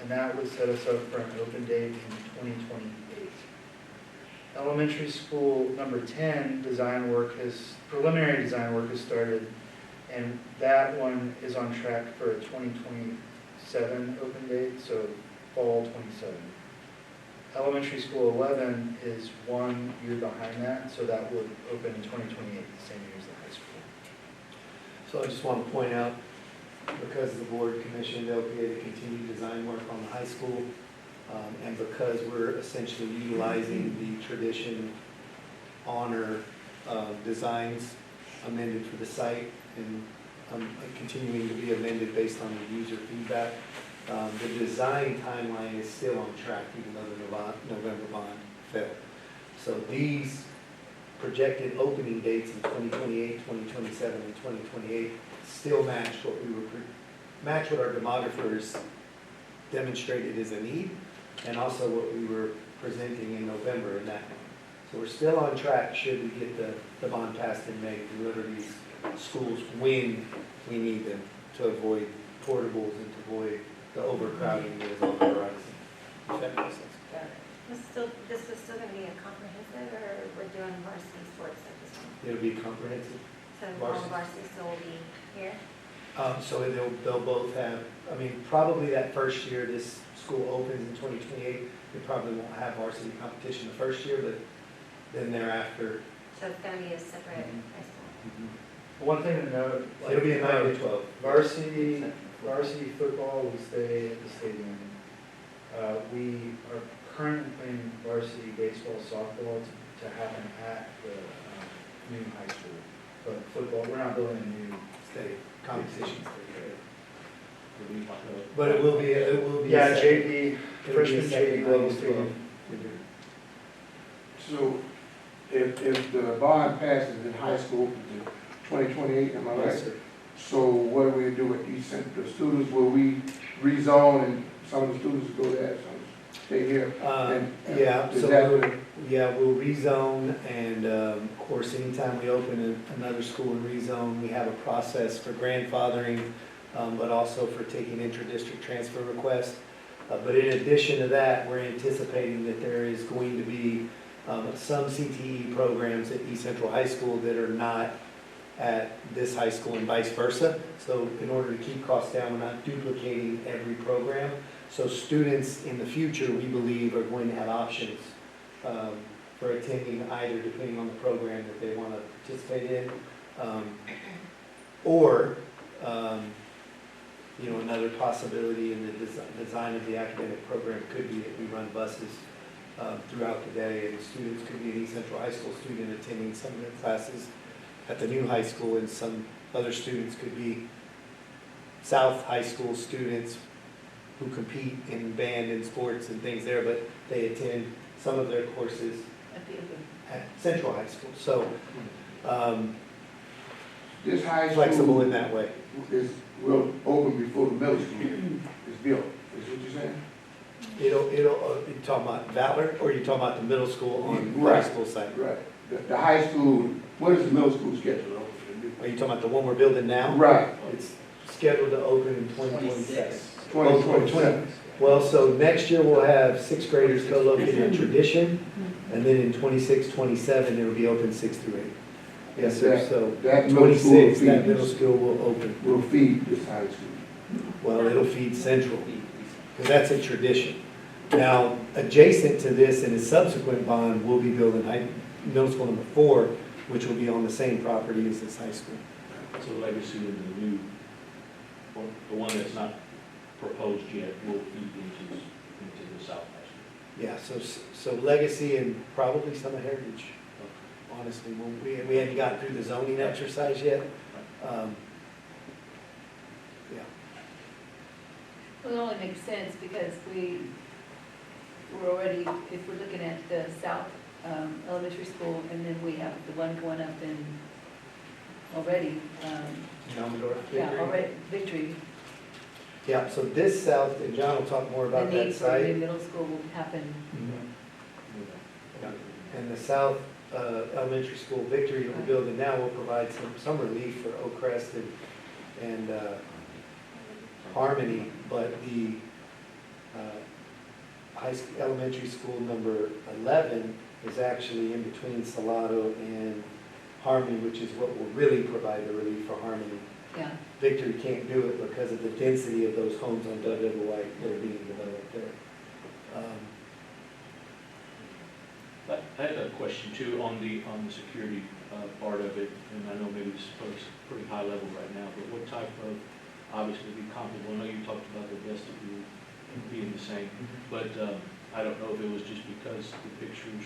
[SPEAKER 11] and that would set us up for an open date in 2028. Elementary school number 10 preliminary design work has started, and that one is on track for a 2027 open date, so fall 27. Elementary school 11 is 1 year behind that, so that would open in 2028, the same year as the high school.
[SPEAKER 3] So I just want to point out, because the board commissioned LPA to continue design work on the high school, and because we're essentially utilizing the tradition honor designs amended for the site and continuing to be amended based on the user feedback, the design timeline is still on track even though the November bond failed. So these projected opening dates in 2028, 2027, and 2028 still match what our demographers demonstrated as a need, and also what we were presenting in November in that one. So we're still on track should we get the bond passed in May to deliver these schools when we need them to avoid portables and to avoid the overcrowding that is on the horizon. If that makes sense.
[SPEAKER 9] This is still going to be a comprehensive, or we're doing varsity sports at this point?
[SPEAKER 3] It'll be comprehensive.
[SPEAKER 9] So all varsity still will be here?
[SPEAKER 3] So they'll both have, I mean, probably that first year this school opens in 2028, we probably won't have varsity competition the first year, but then thereafter,
[SPEAKER 9] So it's gonna be a separate high school.
[SPEAKER 11] One thing to note, like,
[SPEAKER 3] it'll be a 9 to 12.
[SPEAKER 11] varsity football will stay at the stadium. We are currently playing varsity baseball, softball to happen at the new high school. But football, we're not building a new
[SPEAKER 3] State competition.
[SPEAKER 12] We talked about-
[SPEAKER 3] But it will be
[SPEAKER 11] Yeah,
[SPEAKER 3] a
[SPEAKER 11] JV,
[SPEAKER 3] it'll be a
[SPEAKER 11] freshman
[SPEAKER 3] second
[SPEAKER 11] JV
[SPEAKER 3] 9
[SPEAKER 11] level
[SPEAKER 3] to 12.
[SPEAKER 11] stadium.
[SPEAKER 10] So if the bond passes in high school to 2028, am I right?
[SPEAKER 3] Yes, sir.
[SPEAKER 10] So what do we do with these, the students, will we rezone and some of the students go there, some stay here? And
[SPEAKER 3] Yeah,
[SPEAKER 10] is
[SPEAKER 3] so
[SPEAKER 10] that
[SPEAKER 3] we'll rezone, and of course, anytime we open another school and rezone, we have a process for grandfathering, but also for taking intra-district transfer requests. But in addition to that, we're anticipating that there is going to be some CTE programs at East Central High School that are not at this high school and vice versa. So in order to keep costs down, we're not duplicating every program. So students in the future, we believe, are going to have options for attending either, depending on the program that they want to participate in, or another possibility in the design of the academic program could be that we run buses throughout the day, and students could be an East Central High School student attending some of their classes at the new high school, and some other students could be South High School students who compete in band and sports and things there, but they attend some of their courses at Central High School. So
[SPEAKER 10] this high school
[SPEAKER 3] flexible in that way.
[SPEAKER 10] will open before the middle school is built, is what you're saying?
[SPEAKER 3] You talking about Valor, or you talking about the middle school on the high
[SPEAKER 10] Right.
[SPEAKER 3] school site?
[SPEAKER 10] Right. The high school, what is the middle school schedule?
[SPEAKER 3] Are you talking about the one we're building now?
[SPEAKER 10] Right,
[SPEAKER 3] It's scheduled to open in 2027.
[SPEAKER 10] 2027.
[SPEAKER 3] Well, so next year we'll have sixth graders co-located in Tradition, and then in 26, 27, it'll be open 6 through 8. Yes, sir, so
[SPEAKER 10] That middle school
[SPEAKER 3] 26, that middle
[SPEAKER 10] feeds,
[SPEAKER 3] school will open.
[SPEAKER 10] will feed this high school.
[SPEAKER 3] Well, it'll feed Central, because that's a Tradition. Now, adjacent to this in a subsequent bond, we'll be building middle school number 4, which will be on the same property as this high school.
[SPEAKER 12] So legacy into the new, or the one that's not proposed yet will feed into the South High School.
[SPEAKER 3] Yeah, so legacy and probably some of Heritage, honestly. We hadn't gotten through the zoning exercise yet. Yeah.
[SPEAKER 1] Well, it only makes sense because we're already, if we're looking at the South Elementary School, and then we have the one going up in already,
[SPEAKER 3] Elmendorf,
[SPEAKER 1] yeah,
[SPEAKER 3] Victory.
[SPEAKER 1] already Victory.
[SPEAKER 3] Yeah, so this south, and John will talk more
[SPEAKER 1] The
[SPEAKER 3] about that
[SPEAKER 1] need for a new
[SPEAKER 3] site.
[SPEAKER 1] middle school will happen.
[SPEAKER 3] Yeah. And the south elementary school, Victory, that we're building now, will provide some relief for Oak Crest and Harmony, but the elementary school number 11 is actually in between Salado and Harmony, which is what will really provide the relief for Harmony.
[SPEAKER 1] Yeah,
[SPEAKER 3] Victory can't do it because of the density of those homes on Dove River White that are being developed there.
[SPEAKER 12] I had a question too on the security part of it, and I know maybe this is pretty high level right now, but what type of, obviously be comparable, I know you talked about the vestibule being the same, but I don't know if it was just because the pictures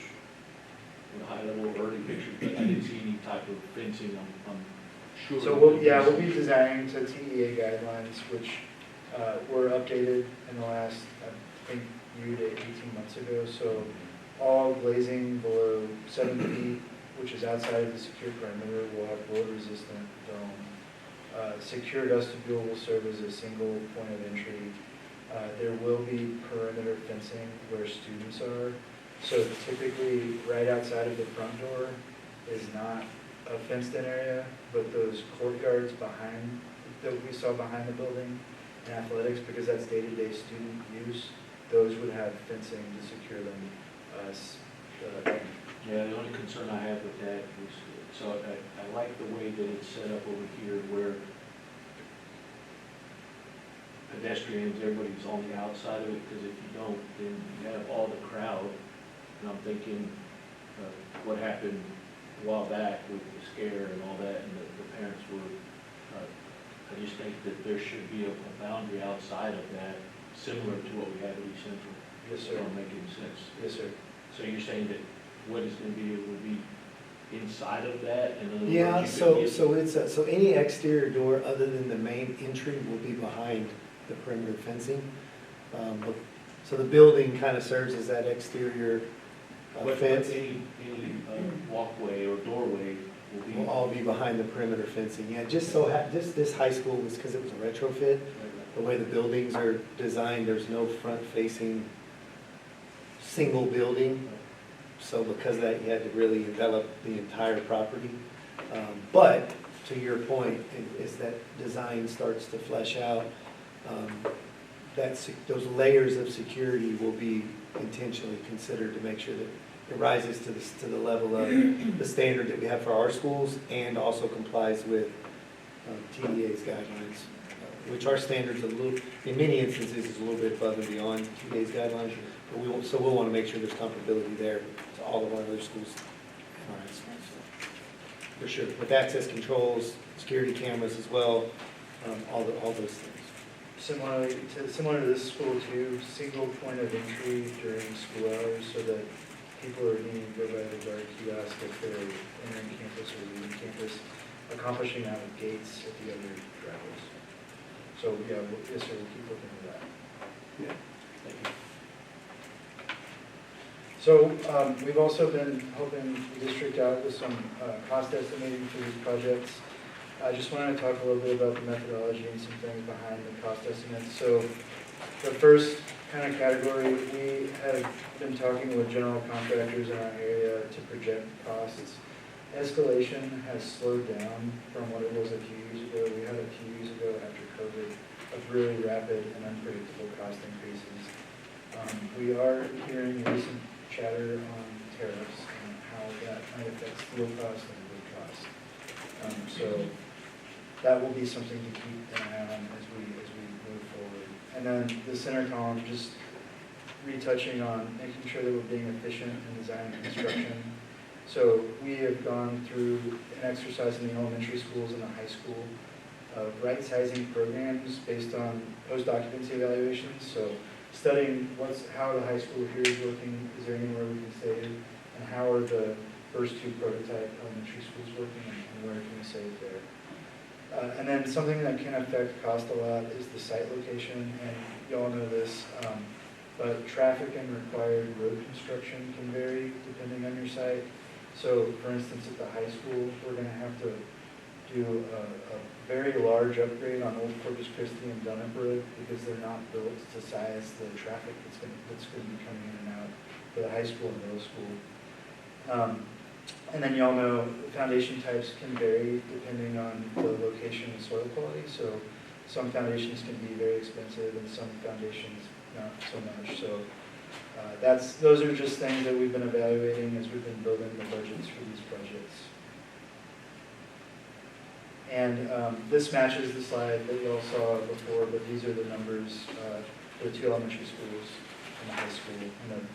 [SPEAKER 12] were high level or early pictures, but I didn't see any type of fencing on sure.
[SPEAKER 11] So we'll be designing to TEA guidelines, which were updated in the last, I think, year to 18 months ago. So all glazing below 7 feet, which is outside of the secure perimeter, will have load-resistant dome. Secure vestibule will serve as a single point of entry. There will be perimeter fencing where students are. So typically, right outside of the front door is not a fenced-in area, but those courtyards behind, that we saw behind the building in athletics, because that's day-to-day student use, those would have fencing to secure them.
[SPEAKER 12] Yeah, the only concern I have with that is, so I like the way that it's set up over here where pedestrians, everybody's on the outside of it, because if you don't, then you have all the crowd. And I'm thinking, what happened a while back with the scare and all that, and the parents were, I just think that there should be a boundary outside of that, similar to what we have at East Central.
[SPEAKER 11] Yes, sir.
[SPEAKER 12] Don't make any sense.
[SPEAKER 11] Yes, sir.
[SPEAKER 12] So you're saying that what is going to be, it would be inside of that? In other words,
[SPEAKER 3] Yeah,
[SPEAKER 12] you
[SPEAKER 3] so,
[SPEAKER 12] could get-
[SPEAKER 3] so it's, so any exterior door other than the main entry will be behind the perimeter fencing. So the building kind of serves as that exterior
[SPEAKER 12] But
[SPEAKER 3] fence.
[SPEAKER 12] any walkway or doorway will be.
[SPEAKER 3] Will all be behind the perimeter fencing. Yeah, just so, just this high school was because it was a retrofit. The way the buildings are designed, there's no front-facing single building. So because of that, you had to really develop the entire property. But to your point, is that design starts to flesh out, those layers of security will be intentionally considered to make sure that it rises to the level of the standard that we have for our schools and also complies with TDA's guidelines, which our standards a little, in many instances, is a little bit above and beyond TDA's guidelines. But we'll want to make sure there's comparability there to all of our other schools in our schools. For sure, with access controls, security cameras as well, all those things.
[SPEAKER 11] Similar to this school too, single point of entry during school hours so that people are needing to go by the guard kiosk if they're entering campus or leaving campus, accomplishing out of gates at the other travels. So, yeah, yes, sir, we'll keep looking at that.
[SPEAKER 3] Yeah.
[SPEAKER 12] Thank you.
[SPEAKER 11] So we've also been helping the district out with some cost estimating for these projects. I just wanted to talk a little bit about the methodology and some things behind the cost estimates. So the first kind of category, we have been talking with general contractors in our area to project costs. Escalation has slowed down from what it was a few years ago. We had a few years ago after COVID of really rapid and unpredictable cost increases. We are hearing recent chatter on tariffs and how that might affect steel costs and wood costs. So that will be something to keep an eye on as we move forward. And then the center column, just retouching on making sure that we're being efficient in design and construction. So we have gone through an exercise in the elementary schools and the high school of right-sizing programs based on post-occupancy evaluations. So studying how the high school here is looking, is there anywhere we can save, and how are the first two prototype elementary schools working, and where can we save there. And then something that can affect cost a lot is the site location, and you all know this, but traffic and required road construction can vary depending on your site. So for instance, at the high school, we're going to have to do a very large upgrade on Old Corpus Christi and Dunlap Road because they're not built to size the traffic that's going to be coming in and out for the high school and middle school. And then you all know foundation types can vary depending on the location and soil quality. So some foundations can be very expensive and some foundations not so much. So those are just things that we've been evaluating as we've been building the budgets for these projects. And this matches the slide that you all saw before, but these are the numbers for the two elementary schools and the high school. And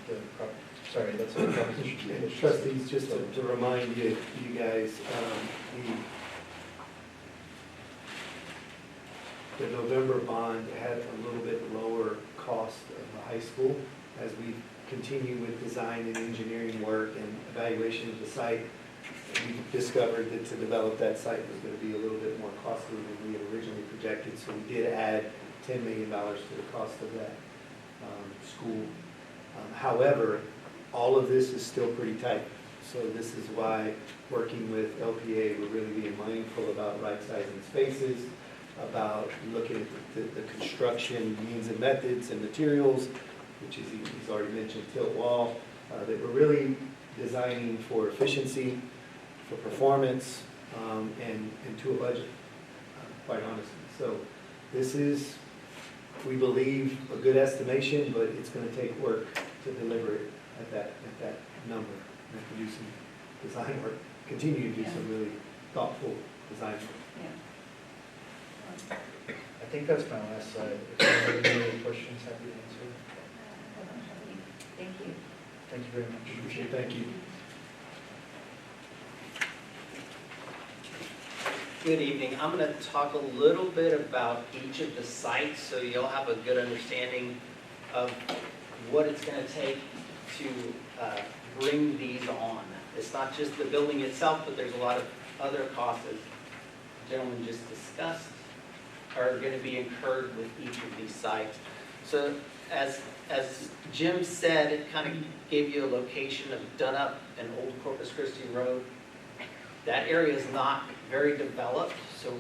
[SPEAKER 11] sorry, that's a proposition.
[SPEAKER 3] And trustees, just to remind you guys, the November bond had a little bit lower cost of the high school as we continue with design and engineering work and evaluation of the site. We discovered that to develop that site was going to be a little bit more costly than we had originally projected, so we did add $10 million to the cost of that school. However, all of this is still pretty tight, so this is why working with LPA, we're really being mindful about right-sizing spaces, about looking at the construction means and methods and materials, which is, he's already mentioned, tilt wall, that we're really designing for efficiency, for performance, and to a budget, quite honestly. So this is, we believe, a good estimation, but it's going to take work to deliver it at that number. We have to do some design work, continue to do some really thoughtful design work.
[SPEAKER 1] Yeah.
[SPEAKER 11] I think that's my last slide. If you have any other questions, happy to answer.
[SPEAKER 1] Thank you.
[SPEAKER 11] Thank you very much.
[SPEAKER 3] Appreciate it. Thank you.
[SPEAKER 13] Good evening. I'm going to talk a little bit about each of the sites so you'll have a good understanding of what it's going to take to bring these on. It's not just the building itself, but there's a lot of other costs, as the gentleman just discussed, are going to be incurred with each of these sites. So as Jim said, it kind of gave you a location of Dunup and Old Corpus Christi Road. That area is not very developed, so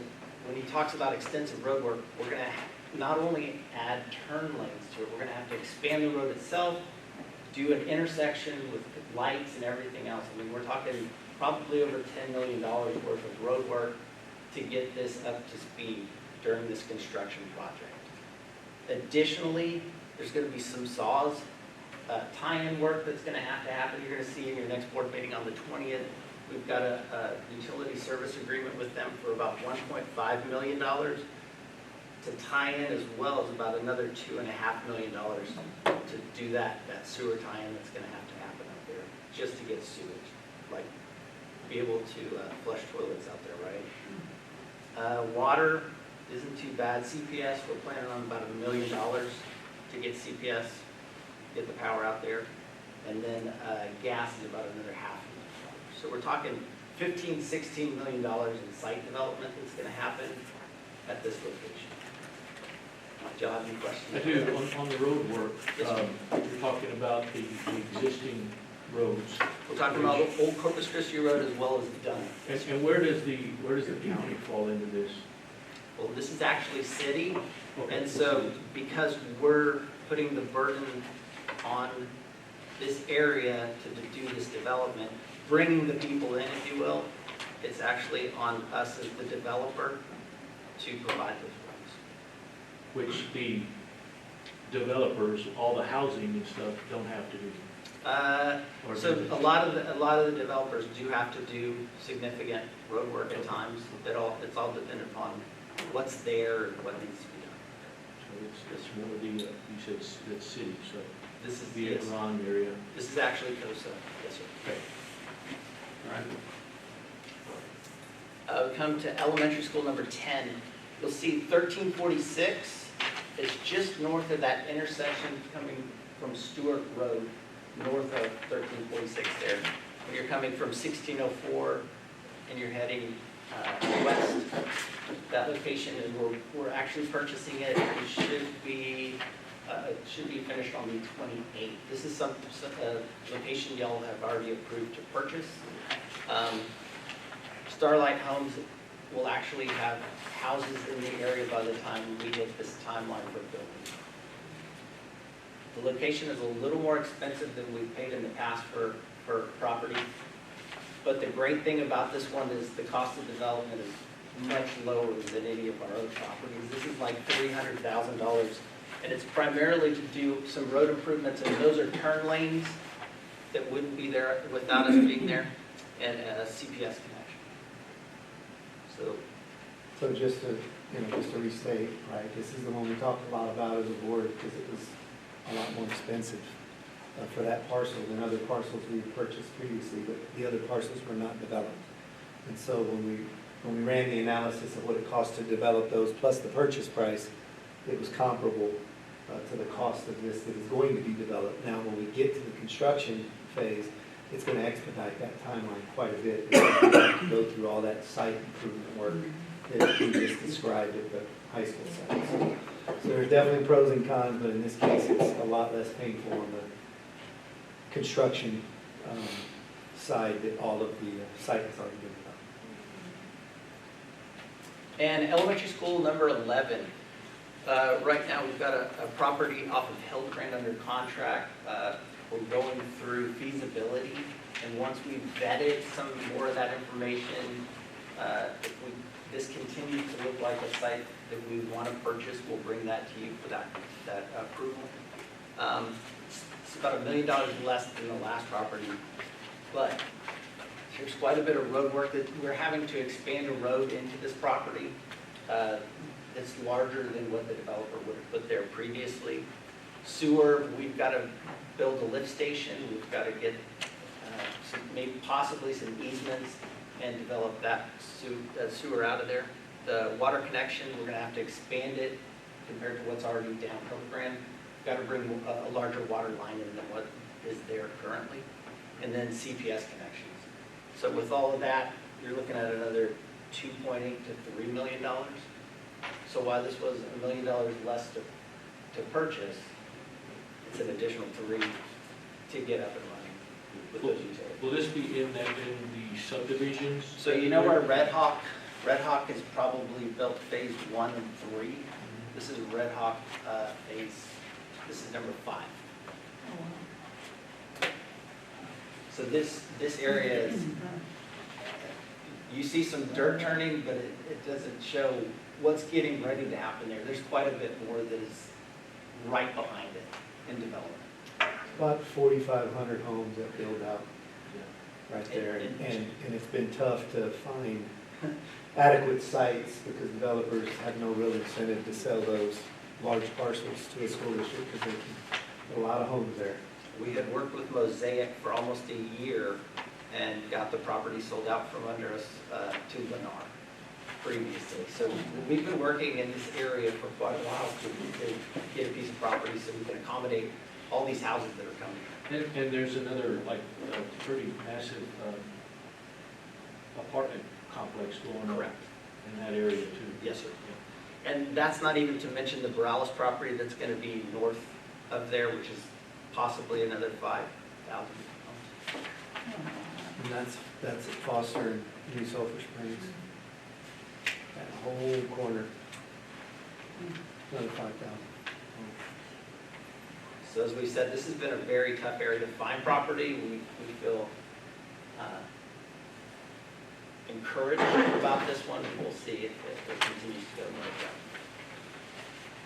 [SPEAKER 13] when he talks about extensive road work, we're going to not only add turn lanes to it, we're going to have to expand the road itself, do an intersection with lights and everything else. I mean, we're talking probably over $10 million worth of road work to get this up to speed during this construction project. Additionally, there's going to be some saws, tie-in work that's going to happen. You're going to see in your next board meeting on the 20th. We've got a utility service agreement with them for about $1.5 million to tie in, as well as about another $2.5 million to do that sewer tie-in that's going to happen up there, just to get sewage, like be able to flush toilets out there, right? Water isn't too bad. CPS, we're planning on about $1 million to get CPS, get the power out there, and then gas is about another $500,000. So we're talking $15–16 million in site development that's going to happen at this location. Do y'all have any questions?
[SPEAKER 12] I do, on the road work,
[SPEAKER 13] Yes, sir.
[SPEAKER 12] you're talking about the existing roads.
[SPEAKER 13] We're talking about Old Corpus Christi Road as well as Dunn.
[SPEAKER 12] And where does the county fall into this?
[SPEAKER 13] Well, this is actually city,
[SPEAKER 12] Okay.
[SPEAKER 13] and so because we're putting the burden on this area to do this development, bringing the people in, if you will, it's actually on us as the developer to provide those roads.
[SPEAKER 12] Which the developers, all the housing and stuff, don't have to do. Or
[SPEAKER 13] So
[SPEAKER 12] do they?
[SPEAKER 13] a lot of the developers do have to do significant road work at times. It's all dependent upon what's there and what needs to be done.
[SPEAKER 12] So it's more the, you said it's city, so
[SPEAKER 13] This is
[SPEAKER 12] the
[SPEAKER 13] yes.
[SPEAKER 12] Ron area.
[SPEAKER 13] This is actually COSA. Yes, sir.
[SPEAKER 12] Okay. All right.
[SPEAKER 13] We come to elementary school number 10. You'll see 1346. It's just north of that intersection coming from Stewart Road, north of 1346 there. When you're coming from 1604 and you're heading west, that location is where we're actually purchasing it. It should be finished on the 28th. This is some location y'all have already approved to purchase. Starlight Homes will actually have houses in the area by the time we hit this timeline for building. The location is a little more expensive than we've paid in the past for property. But the great thing about this one is the cost of development is much lower than any of our other properties. This is like $300,000. And it's primarily to do some road improvements, and those are turn lanes that wouldn't be there without us being there, and a CPS connection.
[SPEAKER 3] So just to restate, right, this is the one we talked a lot about as a board because it was a lot more expensive for that parcel than other parcels we purchased previously, but the other parcels were not developed. And so when we ran the analysis of what it cost to develop those plus the purchase price, it was comparable to the cost of this that is going to be developed. Now, when we get to the construction phase, it's going to expedite that timeline quite a bit. We have to go through all that site improvement work that we just described at the high school site. So there's definitely pros and cons, but in this case, it's a lot less painful on the construction side that all of the site has already been done.
[SPEAKER 13] And elementary school number 11. Right now, we've got a property off of Hildegard under contract. We're going through feasibility, and once we've vetted some more of that information, if this continues to look like a site that we want to purchase, we'll bring that to you for that approval. It's about $1 million less than the last property, but there's quite a bit of road work that we're having to expand a road into this property. that's larger than what the developer would have put there previously. Sewer, we've got to build a lift station, we've got to get maybe possibly some easements and develop that sewer out of there. The water connection, we're going to have to expand it compared to what's already down Hildebrand. We've got to bring a larger water line in than what is there currently. And then CPS connections. So with all of that, you're looking at another $2.8 to $3 million. So while this was $1 million less to purchase, it's an additional 3 to get up and running with those utilities.
[SPEAKER 12] Will this be in the subdivisions?
[SPEAKER 13] So you know where Red Hawk is probably built phase 1 and 3. This is Red Hawk this is number 5. So this area is, you see some dirt turning, but it doesn't show what's getting ready to happen there. There's quite a bit more that is right behind it in development.
[SPEAKER 3] About 4,500 homes that build out right there. And it's been tough to find adequate sites because developers have no real incentive to sell those large parcels to a school district because there's a lot of homes there.
[SPEAKER 13] We had worked with Mosaic for almost a year and got the property sold out from under us to Lennar previously. So we've been working in this area for quite a while to get a piece of property so we can accommodate all these houses that are coming.
[SPEAKER 12] And there's another, like, pretty massive apartment complex going on
[SPEAKER 13] Correct.
[SPEAKER 12] in that area too.
[SPEAKER 13] Yes, sir. And that's not even to mention the Borales property that's going to be north of there, which is possibly another 5,000 homes.
[SPEAKER 3] And that's at Foster and New Sulphur Springs. That whole corner, another 5,000.
[SPEAKER 13] So as we said, this has been a very tough area to find property. We feel encouraged about this one. We'll see if it continues to go north.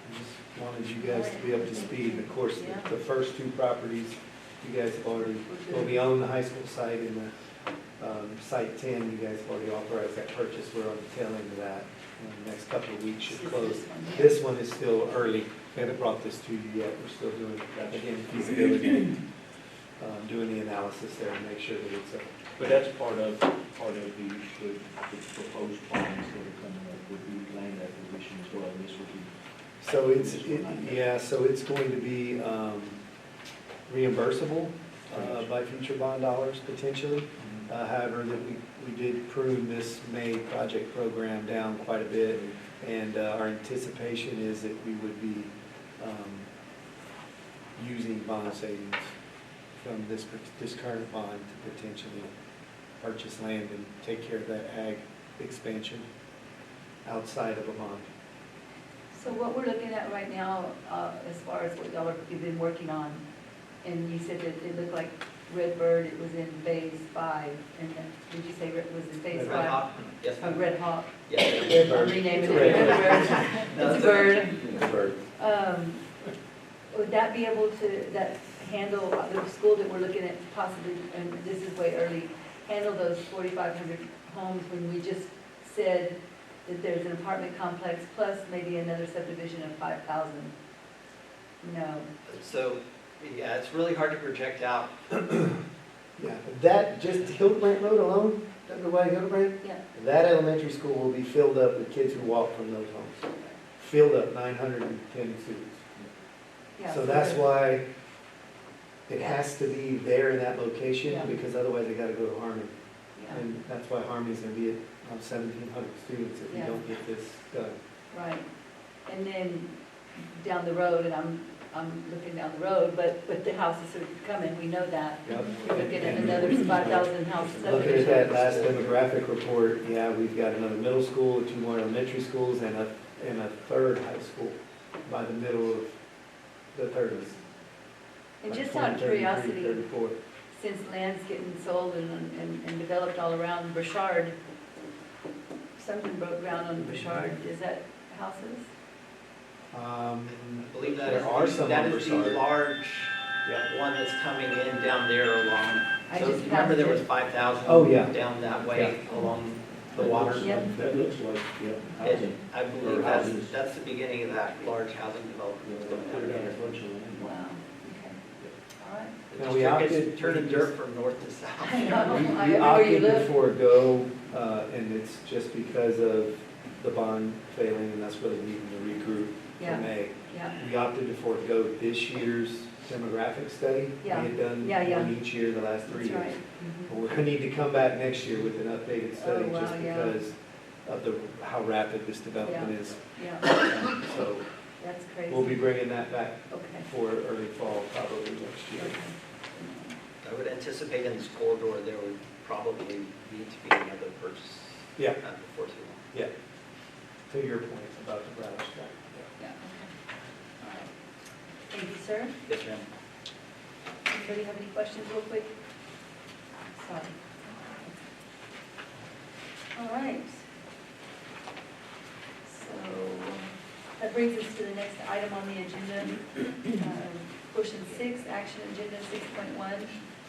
[SPEAKER 3] I just wanted you guys to be up to speed. And of course, the first 2 properties, you guys have already, well, we own the high school site and the site 10, you guys have already authorized that purchase. We're on the tail end of that. In the next couple of weeks should close. This one is still early. We haven't brought this to you yet. We're still doing, again, feasibility, doing the analysis there to make sure that it's a.
[SPEAKER 12] But that's part of the proposed plans that are coming up would be land acquisition as well. This would be.
[SPEAKER 3] So so it's going to be reimbursable by future bond dollars potentially. However, that we did prune this May project program down quite a bit, and our anticipation is that we would be using bond savings from this current bond to potentially purchase land and take care of that ag expansion outside of a bond.
[SPEAKER 1] So what we're looking at right now, as far as what y'all have been working on, and you said that it looked like Redbird, it was in phase 5, and then, did you say it was in phase 5?
[SPEAKER 13] Red Hawk? Yes, ma'am.
[SPEAKER 1] Red Hawk.
[SPEAKER 13] Yes,
[SPEAKER 1] I'm renaming it
[SPEAKER 3] Redbird.
[SPEAKER 1] Redbird. It's a bird.
[SPEAKER 3] The bird.
[SPEAKER 1] Would that be able to, handle the school that we're looking at possibly, and this is way early, handle those 4,500 homes when we just said that there's an apartment complex plus maybe another subdivision of 5,000? No.
[SPEAKER 13] So, yeah, it's really hard to project out.
[SPEAKER 3] Yeah, that, just Hildebrand Road alone, Underway Hildebrand,
[SPEAKER 1] Yeah.
[SPEAKER 3] that elementary school will be filled up with kids who walk from those homes. Filled up, 910 students.
[SPEAKER 1] Yeah,
[SPEAKER 3] So that's why it has to be there in that location,
[SPEAKER 1] Yeah.
[SPEAKER 3] because otherwise they gotta go to Harmony.
[SPEAKER 1] Yeah,
[SPEAKER 3] And that's why Harmony's gonna be at 1,700 students if we
[SPEAKER 1] Yeah.
[SPEAKER 3] don't get this done.
[SPEAKER 1] right. And then down the road, and I'm looking down the road, but the houses are coming, we know that.
[SPEAKER 3] Yep.
[SPEAKER 1] We're looking at another 5,000 house
[SPEAKER 3] Looking at
[SPEAKER 1] subdivision.
[SPEAKER 3] that last demographic report, yeah, we've got another middle school, 2 more elementary schools, and a 3rd high school by the middle of the 30s.
[SPEAKER 1] And
[SPEAKER 3] Like
[SPEAKER 1] just out of
[SPEAKER 3] 20, 33,
[SPEAKER 1] curiosity,
[SPEAKER 3] 34.
[SPEAKER 1] since land's getting sold and developed all around Burchard, something broke ground on Burchard, is that houses?
[SPEAKER 13] I believe that
[SPEAKER 3] There are some
[SPEAKER 13] that
[SPEAKER 3] on
[SPEAKER 13] is the
[SPEAKER 3] Broussard.
[SPEAKER 13] large
[SPEAKER 3] Yeah.
[SPEAKER 13] one that's coming in down there along.
[SPEAKER 1] I
[SPEAKER 13] So
[SPEAKER 1] just
[SPEAKER 13] remember there was
[SPEAKER 1] passed
[SPEAKER 13] 5,000
[SPEAKER 3] Oh, yeah.
[SPEAKER 13] down that way along
[SPEAKER 3] The water.
[SPEAKER 1] Yep.
[SPEAKER 12] That looks like, yeah, housing.
[SPEAKER 13] I
[SPEAKER 12] Or
[SPEAKER 13] believe
[SPEAKER 12] houses.
[SPEAKER 13] that's the beginning of that large housing development. that's going
[SPEAKER 12] Put it
[SPEAKER 13] down
[SPEAKER 12] on
[SPEAKER 13] there.
[SPEAKER 12] a bunch of land.
[SPEAKER 1] Wow, okay. All right.
[SPEAKER 13] The
[SPEAKER 3] Now, we
[SPEAKER 13] district is
[SPEAKER 3] opted-
[SPEAKER 13] turning dirt from north to south.
[SPEAKER 1] I know.
[SPEAKER 3] We
[SPEAKER 1] Where you
[SPEAKER 3] opted to
[SPEAKER 1] live.
[SPEAKER 3] forego, and it's just because of the bond failing, and that's really needing to regroup
[SPEAKER 1] Yeah.
[SPEAKER 3] for May.
[SPEAKER 1] Yeah,
[SPEAKER 3] We opted to forego this year's demographic study.
[SPEAKER 1] Yeah.
[SPEAKER 3] We had done
[SPEAKER 1] Yeah.
[SPEAKER 3] one each year the last 3
[SPEAKER 1] that's
[SPEAKER 3] years.
[SPEAKER 1] right. Mhm.
[SPEAKER 3] But we're gonna need to come back next year with an updated study,
[SPEAKER 1] Oh, wow,
[SPEAKER 3] just
[SPEAKER 1] yeah.
[SPEAKER 3] because of how rapid this development is.
[SPEAKER 1] Yeah,
[SPEAKER 3] So
[SPEAKER 1] that's crazy.
[SPEAKER 3] we'll be bringing that back
[SPEAKER 1] Okay.
[SPEAKER 3] for early fall, probably next year.
[SPEAKER 1] Okay.
[SPEAKER 13] I would anticipate in this corridor, there would probably need to be another purchase.
[SPEAKER 3] Yeah.
[SPEAKER 13] Before too long.
[SPEAKER 3] Yeah. To your point about the Broward strike.
[SPEAKER 1] Yeah, okay. All right. Thank you, sir.
[SPEAKER 13] Yes, ma'am.
[SPEAKER 1] Anybody have any questions real quick? Sorry. All right. So that brings us to the next item on the agenda. Portion 6, action agenda 6.1,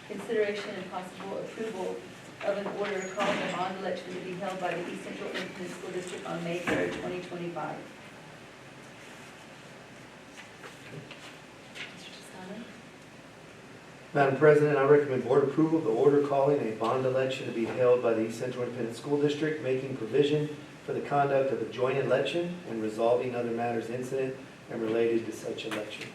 [SPEAKER 1] consideration and possible approval of an order calling a bond election to be held by the East Central Independent School District on May 3rd, 2025. Mr. Toscano?
[SPEAKER 3] Madam President, I recommend board approval of the order calling a bond election to be held by the East Central Independent School District, making provision for the conduct of a joint election and resolving other matters incident and related to such election.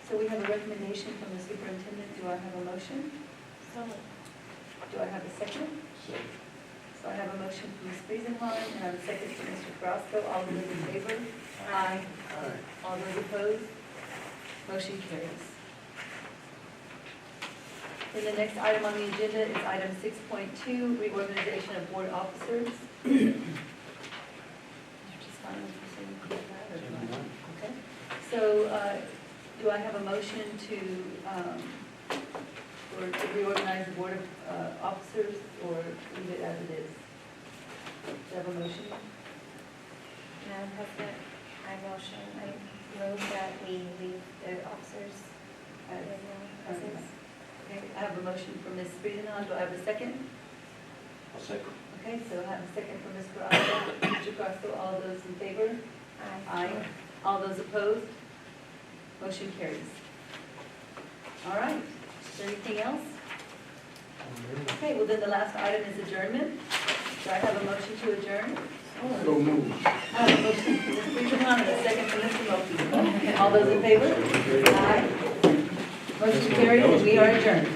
[SPEAKER 1] So we have a recommendation from the superintendent. Do I have a motion?
[SPEAKER 9] So,
[SPEAKER 1] Do I have a second? So I have a motion from Ms. Friesenheim and I have a second from Mr. Carrasco. All those in favor? Aye. All those opposed? Motion carries. Then the next item on the agenda is item 6.2, reorganization of board officers. Mr. Toscano, would you say you clear that, or do I? Okay. So do I have a motion to reorganize the board of officers or leave it as it is? Do you have a motion?
[SPEAKER 9] Madam President, I move that we leave the officers as is.
[SPEAKER 1] Okay, I have a motion from Ms. Friedenau. Do I have a second?
[SPEAKER 12] I'll second.
[SPEAKER 1] Okay, so I have a second from Ms. Carrasco. Mr. Carrasco, all those in favor? Aye. All those opposed? Motion carries. All right, is there anything else? Okay, well then the last item is adjournment. Do I have a motion to adjourn?
[SPEAKER 10] So moved.
[SPEAKER 1] I have a motion from Ms. Friedenau and a second from Mr. Mulkey. All those in favor? Aye. Motion carries and we are adjourned.